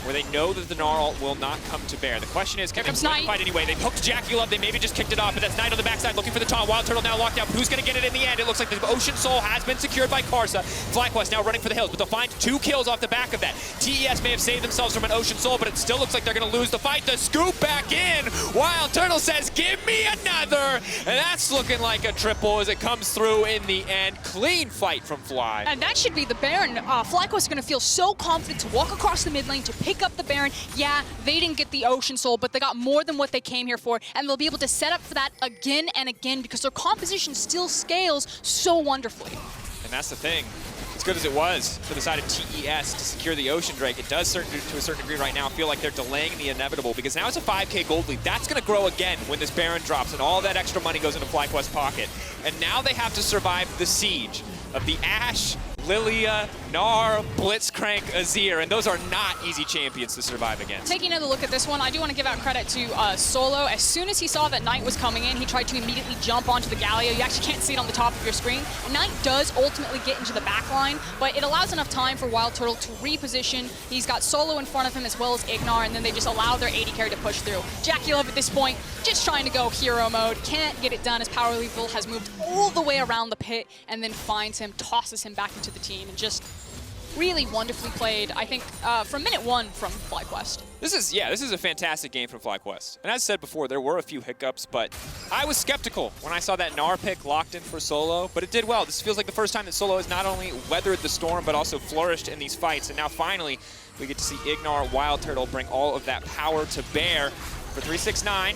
where they know that the Gnar will not come to bear. The question is, can they win the fight anyway? They've hooked JackeyLove, they maybe just kicked it off, but that's Knight on the backside looking for the taunt. WildTurtle now locked out, but who's going to get it in the end? It looks like the Ocean Soul has been secured by Karsa. FlyQuest now running for the hills, but they'll find 2 kills off the back of that. TES may have saved themselves from an Ocean Soul, but it still looks like they're going to lose the fight. The scoop back in! WildTurtle says, give me another! And that's looking like a triple as it comes through in the end. Clean fight from Fly. And that should be the Baron. FlyQuest is going to feel so confident to walk across the mid lane, to pick pick up the Baron. Yeah, they didn't get the Ocean Soul, but they got more than what they came here for, and they'll be able to set up for that again and again because their composition still scales so wonderfully. And that's the thing. As good as it was for the side of TES to secure the Ocean Drake, it does to a certain degree right now feel like they're delaying the inevitable because now it's a 5K gold lead. That's going to grow again when this Baron drops and all that extra money goes into FlyQuest's pocket. And now they have to survive the siege of the Ashe, Lillia, Gnar, Blitzcrank, Azir, and those are not easy champions to survive against. Taking another look at this one, I do want to give out credit to Solo. As soon as he saw that Knight was coming in, he tried to immediately jump onto the Galio. You actually can't see it on the top of your screen. Knight does ultimately get into the back line, but it allows enough time for WildTurtle to reposition. He's got Solo in front of him as well as IgNar, and then they just allow their AD carry to push through. JackeyLove at this point, just trying to go hero mode. Can't get it done as PowerOfEvil has moved all the way around the pit and then finds him, tosses him back into the team, and just really wonderfully played, I think, from minute one from FlyQuest. This is a fantastic game from FlyQuest. And as said before, there were a few hiccups, but I was skeptical when I saw that Gnar pick locked in for Solo, but it did well. This feels like the first time that Solo has not only weathered the storm, but also flourished in these fights. And now finally, we get to see IgNar, WildTurtle bring all of that power to bear for 369.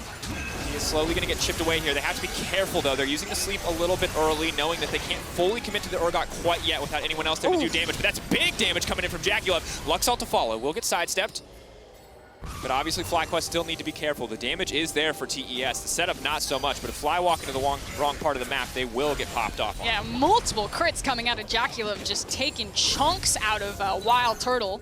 He is slowly going to get chipped away here. They have to be careful, though. They're using the sleep a little bit early, knowing that they can't fully commit to the Urgot quite yet without anyone else there to do damage. But that's big damage coming in from JackeyLove. Luxalt to follow. Will get sidestepped. But obviously, FlyQuest still need to be careful. The damage is there for TES. The setup, not so much. But if Fly walk into the wrong part of the map, they will get popped off on. Yeah, multiple crits coming out of JackeyLove, just taking chunks out of WildTurtle.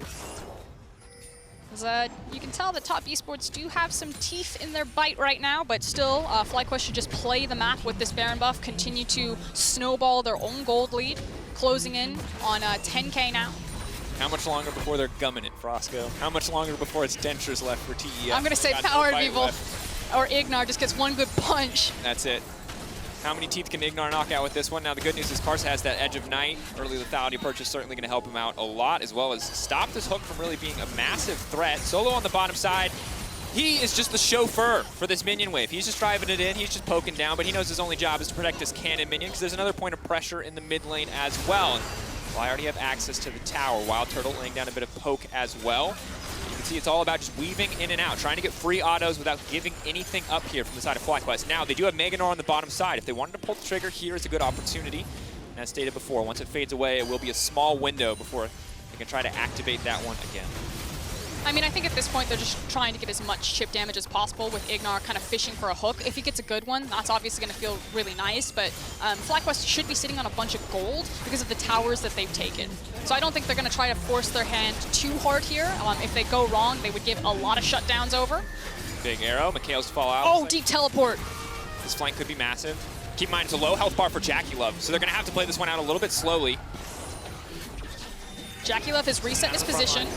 You can tell that Top Esports do have some teeth in their bite right now, but still, FlyQuest should just play the map with this Baron buff, continue to snowball their own gold lead, closing in on 10K now. How much longer before they're gumming it, Frosco? How much longer before it's dentures left for TES? I'm going to say PowerOfEvil or IgNar just gets one good punch. That's it. How many teeth can IgNar knock out with this one? Now, the good news is Karsa has that Edge of Night. Early lethality purchase certainly going to help him out a lot, as well as stop this hook from really being a massive threat. Solo on the bottom side. He is just the chauffeur for this minion wave. He's just driving it in. He's just poking down, but he knows his only job is to protect this cannon minion because there's another point of pressure in the mid lane as well. And I already have access to the tower. WildTurtle laying down a bit of poke as well. You can see it's all about just weaving in and out, trying to get free autos without giving anything up here from the side of FlyQuest. Now, they do have Gnar on the bottom side. If they wanted to pull the trigger, here is a good opportunity. And as stated before, once it fades away, it will be a small window before they can try to activate that one again. I mean, I think at this point they're just trying to get as much chip damage as possible with IgNar kind of fishing for a hook. If he gets a good one, that's obviously going to feel really nice, but FlyQuest should be sitting on a bunch of gold because of the towers that they've taken. So I don't think they're going to try to force their hand too hard here. If they go wrong, they would give a lot of shutdowns over. Big arrow, Mikhail's fall out. Oh, deep teleport. This flank could be massive. Keep in mind, it's a low health bar for JackeyLove, so they're going to have to play this one out a little bit slowly. JackeyLove has reset his position.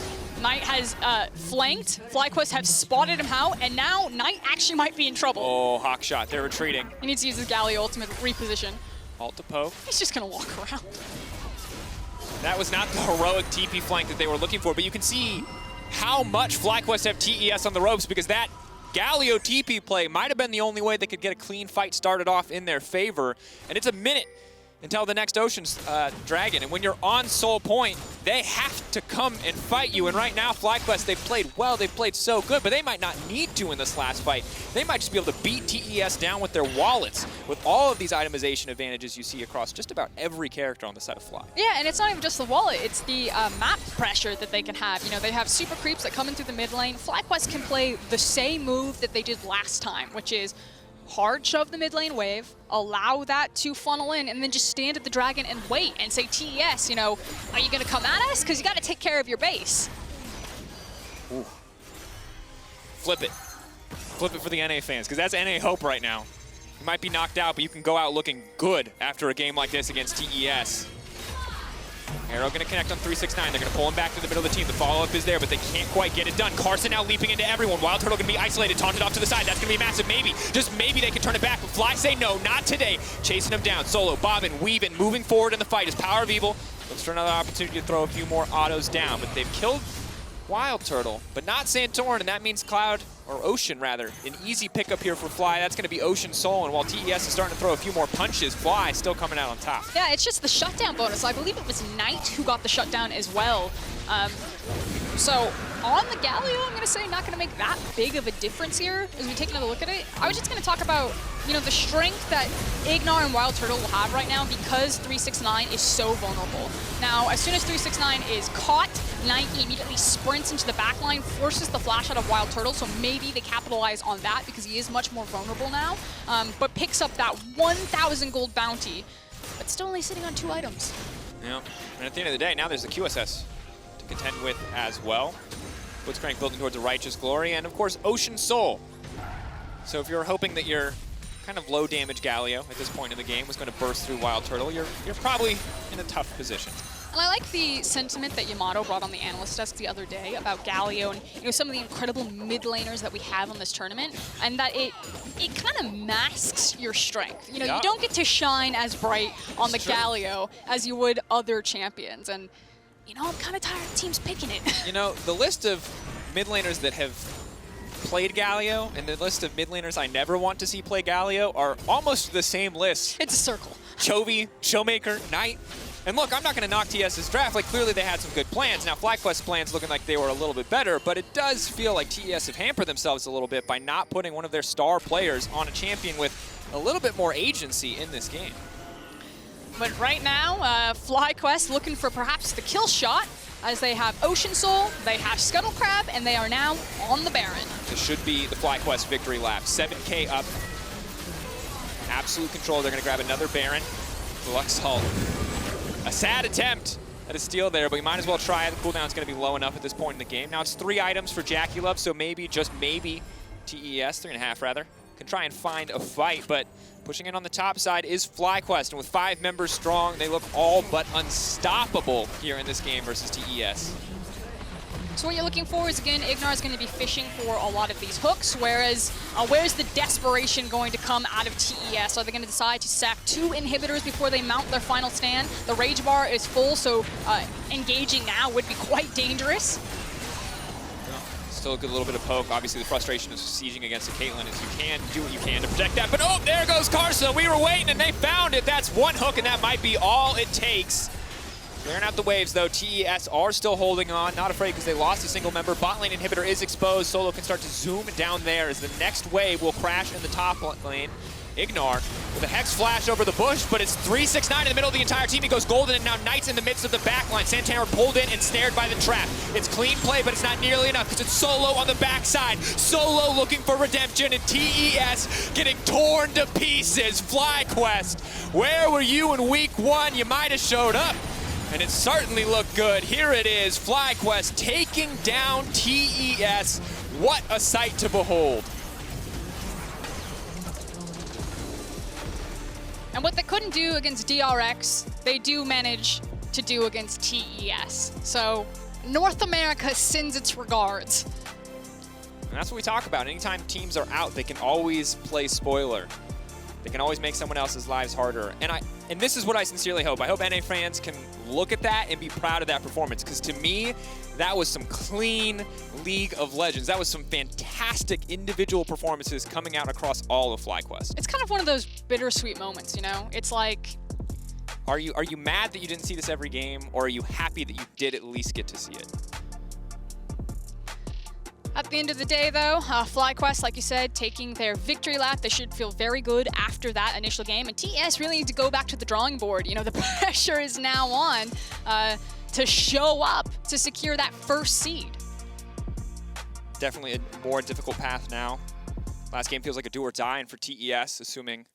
Knight has flanked. FlyQuest have spotted him out, and now Knight actually might be in trouble. Oh, hawk shot. They're retreating. He needs to use his Galio ultimate reposition. Alt to poke. He's just going to walk around. That was not the heroic TP flank that they were looking for, but you can see how much FlyQuest have TES on the ropes because that Galio TP play might have been the only way they could get a clean fight started off in their favor. And it's a minute until the next Ocean's Dragon. And when you're on Soul Point, they have to come and fight you. And right now, FlyQuest, they've played well, they've played so good, but they might not need to in this last fight. They might just be able to beat TES down with their wallets, with all of these itemization advantages you see across just about every character on the side of Fly. Yeah, and it's not even just the wallet, it's the map pressure that they can have. You know, they have super creeps that come in through the mid lane. FlyQuest can play the same move that they did last time, which is hard shove the mid lane wave, allow that to funnel in, and then just stand at the dragon and wait and say, TES, you know, are you going to come at us? Because you got to take care of your base. Ooh. Flip it. Flip it for the NA fans, because that's NA hope right now. You might be knocked out, but you can go out looking good after a game like this against TES. Arrow going to connect on 369. They're going to pull him back to the middle of the team. The follow-up is there, but they can't quite get it done. Karsa now leaping into everyone. WildTurtle going to be isolated, taunted off to the side. That's going to be massive. Maybe, just maybe they can turn it back. But Fly say no, not today. Chasing him down. Solo, bobbing, weaving, moving forward in the fight is PowerOfEvil. Looks for another opportunity to throw a few more autos down, but they've killed WildTurtle, but not Santorin, and that means Cloud, or Ocean rather, an easy pickup here for Fly. That's going to be Ocean Soul, and while TES is starting to throw a few more punches, Fly still coming out on top. Yeah, it's just the shutdown bonus. I believe it was Knight who got the shutdown as well. So on the Galio, I'm going to say not going to make that big of a difference here as we take another look at it. I was just going to talk about, you know, the strength that IgNar and WildTurtle will have right now because 369 is so vulnerable. Now, as soon as 369 is caught, Nike immediately sprints into the backline, forces the flash out of WildTurtle, so maybe they capitalize on that because he is much more vulnerable now, but picks up that 1,000 gold bounty, but still only sitting on 2 items. Yeah, and at the end of the day, now there's the QSS to contend with as well. Blitzcrank building towards a Righteous Glory, and of course, Ocean Soul. So if you're hoping that your kind of low damage Galio at this point in the game was going to burst through WildTurtle, you're probably in a tough position. And I like the sentiment that Yamato brought on the analyst desk the other day about Galio and, you know, some of the incredible mid laners that we have on this tournament, and that it kind of masks your strength. You know, you don't get to shine as bright on the Galio as you would other champions, and you know, I'm kind of tired of teams picking it. You know, the list of mid laners that have played Galio and the list of mid laners I never want to see play Galio are almost the same list. It's a circle. Chovy, Showmaker, Knight. And look, I'm not going to knock TS's draft. Like, clearly they had some good plans. Now, FlyQuest plans looking like they were a little bit better, but it does feel like TES have hampered themselves a little bit by not putting one of their star players on a champion with a little bit more agency in this game. But right now, FlyQuest looking for perhaps the kill shot, as they have Ocean Soul, they have Scuttle Crab, and they are now on the Baron. This should be the FlyQuest victory lap. 7K up. Absolute control. They're going to grab another Baron. Deluxe Hull. A sad attempt at a steal there, but we might as well try it. The cooldown's going to be low enough at this point in the game. Now it's 3 items for JackeyLove, so maybe, just maybe, TES, 3.5 rather, can try and find a fight, but pushing in on the top side is FlyQuest, and with 5 members strong, they look all but unstoppable here in this game versus TES. So what you're looking for is, again, IgNar is going to be fishing for a lot of these hooks, whereas where's the desperation going to come out of TES? Are they going to decide to sack 2 inhibitors before they mount their final stand? The rage bar is full, so engaging now would be quite dangerous. Still a good little bit of poke. Obviously, the frustration of sieging against a Cailtlyn is you can do what you can to protect that. But oh, there goes Karsa. We were waiting, and they found it. That's 1 hook, and that might be all it takes. Clearing out the waves, though. TES are still holding on. Not afraid because they lost a single member. Bot lane inhibitor is exposed. Solo can start to zoom down there as the next wave will crash in the top lane. IgNar with a Hex Flash over the bush, but it's 369 in the middle of the entire team. He goes golden, and now Knight's in the midst of the backline. Santorin pulled in and snared by the trap. It's clean play, but it's not nearly enough because it's Solo on the backside. Solo looking for redemption, and TES getting torn to pieces. FlyQuest, where were you in week 1? You might have showed up, and it certainly looked good. Here it is, FlyQuest taking down TES. What a sight to behold. And what they couldn't do against DRX, they do manage to do against TES. So North America sends its regards. And that's what we talk about. Anytime teams are out, they can always play spoiler. They can always make someone else's lives harder. And this is what I sincerely hope. I hope NA fans can look at that and be proud of that performance, because to me, that was some clean League of Legends. That was some fantastic individual performances coming out across all of FlyQuest. It's kind of one of those bittersweet moments, you know? It's like... Are you mad that you didn't see this every game, or are you happy that you did at least get to see it? At the end of the day, though, FlyQuest, like you said, taking their victory lap. They should feel very good after that initial game. And TES really need to go back to the drawing board. You know, the pressure is now on to show up to secure that first seed. Definitely a more difficult path now. Last game feels like a do or die, and for TES, assuming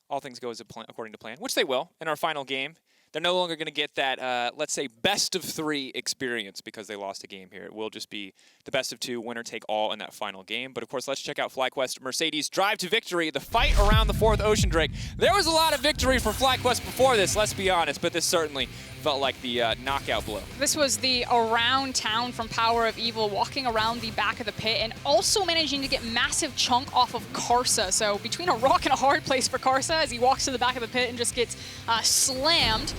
all things go as according to plan, which they will in our final game. They're no longer going to get that, let's say, best of 3 experience because they lost a game here. It will just be the best of 2, winner take all in that final game. But of course, let's check out FlyQuest Mercedes' drive to victory, the fight around the 4th Ocean Drake. There was a lot of victory for FlyQuest before this, let's be honest, but this certainly felt like the knockout blow. This was the around town from PowerOfEvil, walking around the back of the pit and also managing to get massive chunk off of Karsa. So between a rock and a hard place for Karsa as he walks to the back of the pit and just gets slammed.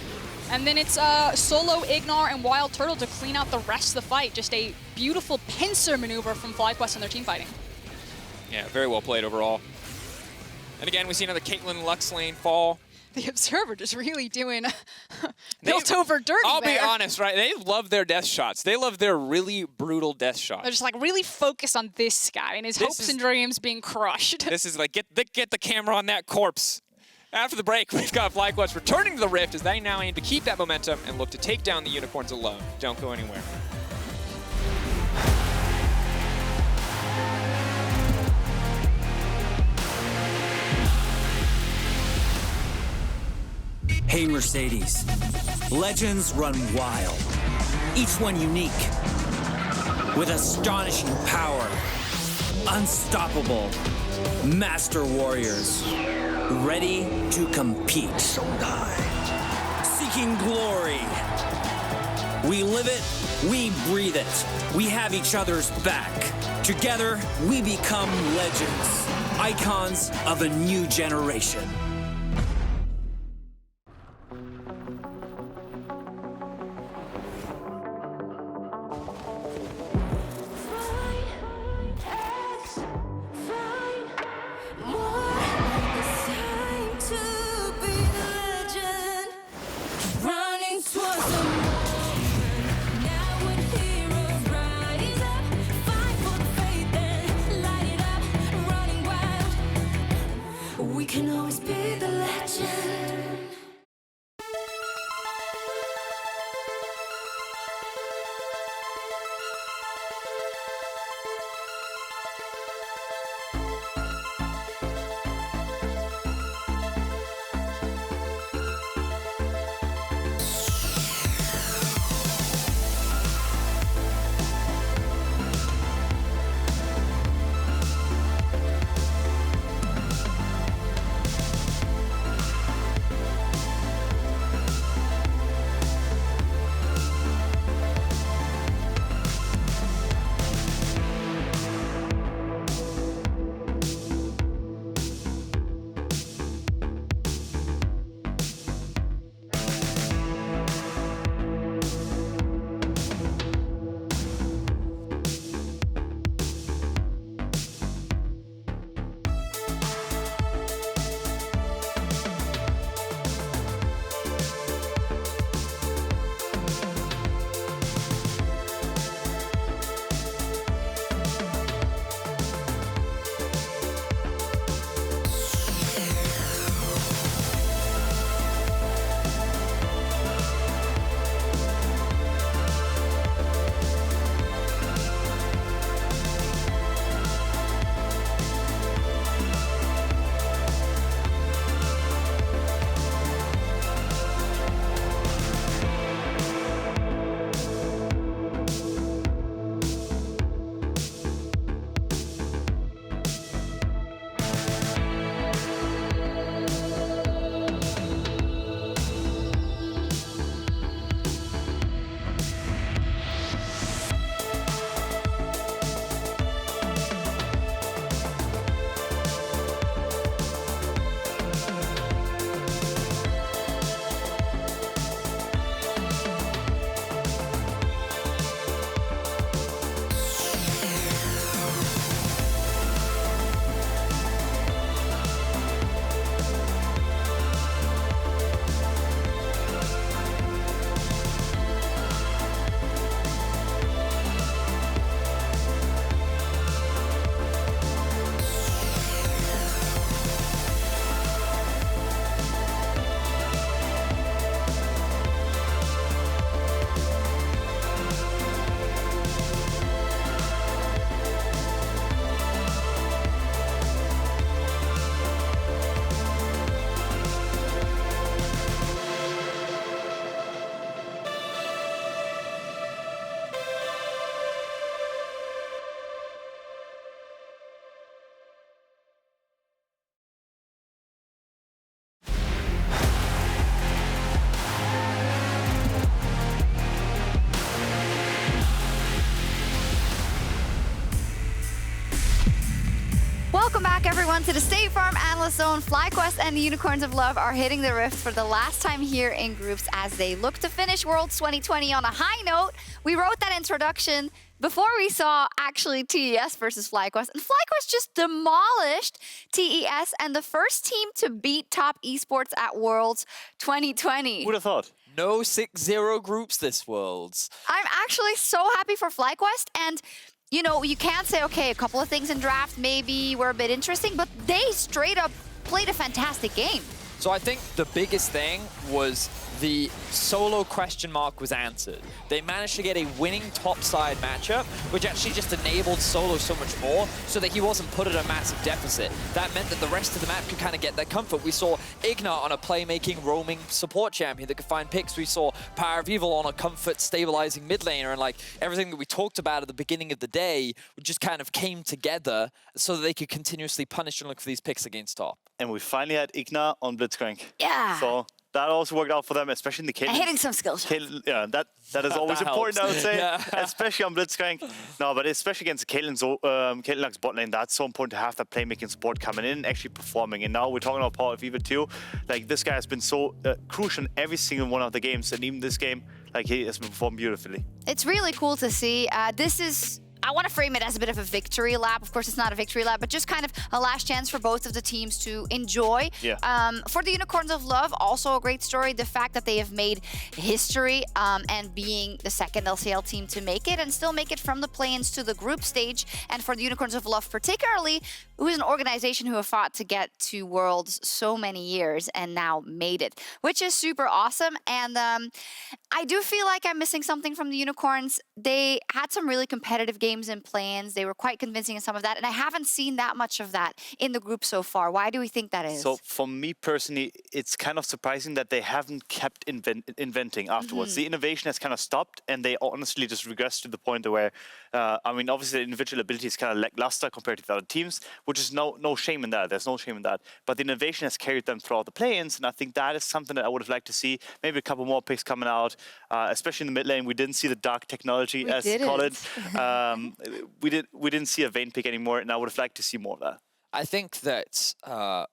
And then it's solo IgNar and WildTurtle to clean out the rest of the fight. Just a beautiful pincer maneuver from FlyQuest and their team fighting. Yeah, very well played overall. And again, we see another Cailtlyn Lux lane fall. The Observer just really doing built over dirty. I'll be honest, right? They love their death shots. They love their really brutal death shots. They're just like really focused on this guy and his hopes and dreams being crushed. This is like, get the camera on that corpse. After the break, we've got FlyQuest returning to the Rift as they now aim to keep that momentum and look to take down the Unicorns of Love. Don't go anywhere. Hey Mercedes, legends run wild, each one unique, with astonishing power, unstoppable, master warriors, ready to compete. Seeking glory. We live it, we breathe it, we have each other's back. Together, we become legends, icons of a new generation. We can always be the legend. Welcome back, everyone, to the State Farm Analyst Zone. FlyQuest and the Unicorns of Love are hitting the Rift for the last time here in groups as they look to finish Worlds 2020 on a high note. We wrote that introduction before we saw actually TES versus FlyQuest, and FlyQuest just demolished TES and the first team to beat top esports at Worlds 2020. Who'd have thought? No 6-0 groups this Worlds. I'm actually so happy for FlyQuest, and you know, you can't say, okay, a couple of things in draft maybe were a bit interesting, but they straight up played a fantastic game. So I think the biggest thing was the solo question mark was answered. They managed to get a winning topside matchup, which actually just enabled Solo so much more so that he wasn't put at a massive deficit. That meant that the rest of the map could kind of get their comfort. We saw IgNar on a playmaking, roaming support champion that could find picks. We saw PowerOfEvil on a comfort, stabilizing mid laner, and like everything that we talked about at the beginning of the day just kind of came together so that they could continuously punish and look for these picks against top. And we finally had IgNar on Blitzcrank. Yeah. So that also worked out for them, especially in the Cailtlyn. And hitting some skill shots. Yeah, that is always That important, I would say, Yeah. especially on Blitzcrank. No, but especially against Cailtlyn's bot lane, that's so important to have that playmaking support coming in and actually performing. And now we're talking about PowerOfEvil too. Like, this guy has been so crucial in every single one of the games, and even this game, like, he has performed beautifully. It's really cool to see. This is, I want to frame it as a bit of a victory lap. Of course, it's not a victory lap, but just kind of a last chance for both of the teams to enjoy. Yeah. For the Unicorns of Love, also a great story. The fact that they have made history and being the second LCL team to make it and still make it from the play-ins to the group stage. And for the Unicorns of Love particularly, who is an organization who have fought to get to Worlds so many years and now made it, which is super awesome. And I do feel like I'm missing something from the Unicorns. They had some really competitive games and plans. They were quite convincing in some of that, and I haven't seen that much of that in the group so far. Why do we think that is? So for me personally, it's kind of surprising that they haven't kept inventing afterwards. The innovation has kind of stopped, and they honestly just regressed to the point where, I mean, obviously the individual ability is kind of lackluster compared to the other teams, which is no shame in that. There's no shame in that. But the innovation has carried them throughout the play-ins, and I think that is something that I would have liked to see. Maybe a couple more picks coming out, especially in the mid lane. We didn't see the dark technology, as call it. We didn't see a Vayne pick anymore, and I would have liked to see more of that. I think that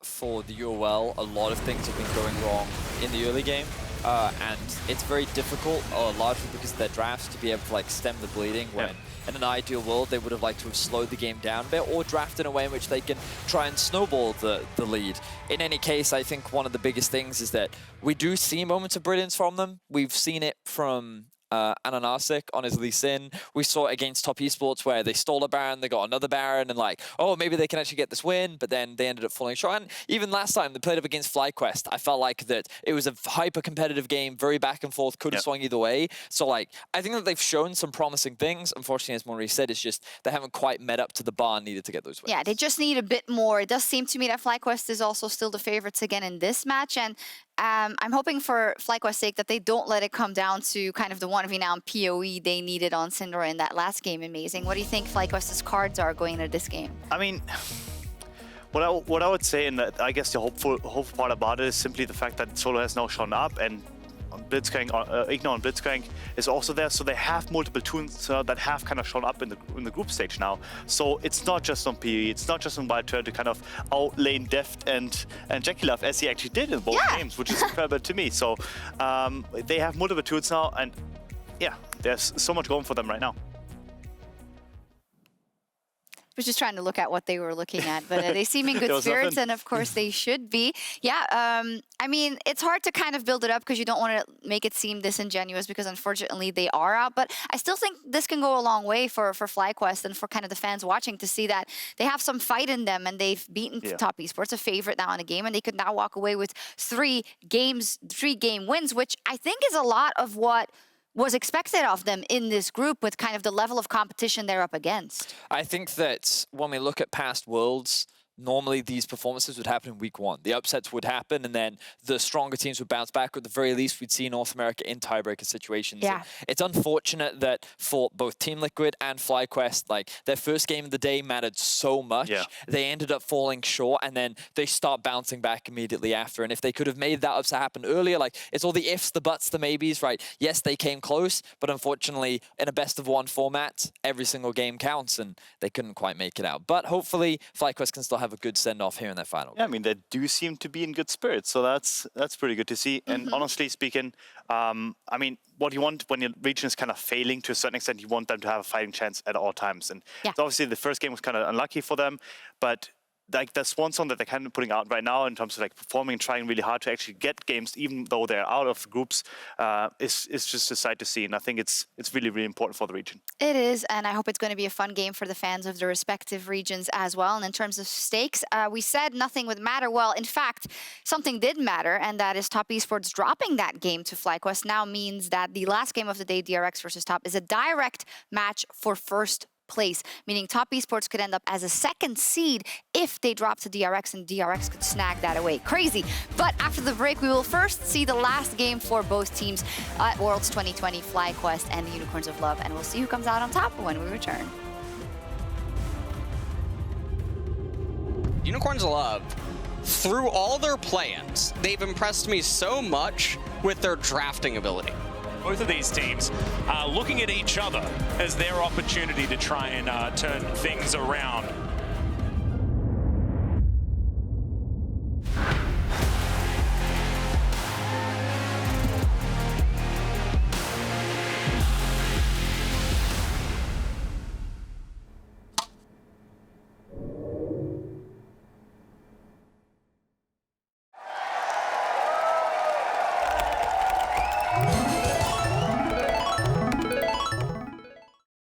for the UOL, a lot of things have been going wrong in the early game. And it's very difficult, largely because of their drafts, to be able to like stem the bleeding when in an ideal world they would have liked to have slowed the game down a bit or draft in a way in which they can try and snowball the lead. In any case, I think one of the biggest things is that we do see moments of brilliance from them. We've seen it from Ananasic on his Lee Sin. We saw it against Top Esports where they stole a Baron, they got another Baron, and like, oh, maybe they can actually get this win, but then they ended up falling short. And even last time they played up against FlyQuest, I felt like that it was a hyper-competitive game, very back and forth, could have swung either way. So like, I think that they've shown some promising things. Unfortunately, as Maurice said, it's just they haven't quite met up to the bar needed to get those wins. Yeah, they just need a bit more. It does seem to me that FlyQuest is also still the favorites again in this match, and I'm hoping for FlyQuest's sake that they don't let it come down to kind of the 1v now PoE they needed on Syndra in that last game. Amazing. What do you think FlyQuest's cards are going into this game? I mean, what I would say, and I guess the hopeful part about it is simply the fact that Solo has now shown up, and Blitzcrank, IgNar on Blitzcrank is also there, so they have multiple tunes that have kind of shown up in the group stage now. So it's not just on PoE, it's not just on WildTurtle to kind of outlane Deft and JackeyLove as he actually did in both games, which is incredible to me. So they have multiple tunes now, and yeah, there's so much going for them right now. Was just trying to look at what they were looking at, but they seem in good spirits, and of course they should be. Yeah, I mean, it's hard to kind of build it up because you don't want to make it seem disingenuous because unfortunately they are out, but I still think this can go a long way for FlyQuest and for kind of the fans watching to see that they have some fight in them and they've beaten Top Esports, a favorite now in a game, and they could now walk away with 3 game wins, which I think is a lot of what was expected of them in this group with kind of the level of competition they're up against. I think that when we look at past Worlds, normally these performances would happen in week 1. The upsets would happen, and then the stronger teams would bounce back. Or at the very least, we'd see North America in tiebreaker situations. Yeah. And it's unfortunate that for both Team Liquid and FlyQuest, like their first game of the day mattered so much. Yeah. They ended up falling short, and then they start bouncing back immediately after. And if they could have made that upset happen earlier, like it's all the ifs, the buts, the maybes, right? Yes, they came close, but unfortunately, in a best-of-1 format, every single game counts, and they couldn't quite make it out. But hopefully, FlyQuest can still have have a good send-off here in their final. Yeah, I mean, they do seem to be in good spirits, so that's pretty good to see. And honestly speaking, I mean, what you want when your region is kind of failing to a certain extent, you want them to have a fighting chance at all times. And so obviously the first game was kind of unlucky for them, but like the swan song that they're kind of putting out right now in terms of like performing and trying really hard to actually get games, even though they're out of the groups, is just a sight to see. And I think it's really, really important for the region. It is, and I hope it's going to be a fun game for the fans of the respective regions as well. And in terms of stakes, we said nothing would matter. Well, in fact, something did matter, and that is Top Esports dropping that game to FlyQuest now means that the last game of the day, DRX versus Top, is a direct match for first place, meaning Top Esports could end up as a second seed if they drop to DRX, and DRX could snag that away. Crazy. But after the break, we will first see the last game for both teams at Worlds 2020, FlyQuest and the Unicorns of Love, and we'll see who comes out on top when we return. Unicorns of Love, through all their plans, they've impressed me so much with their drafting ability. Both of these teams are looking at each other as their opportunity to try and turn things around.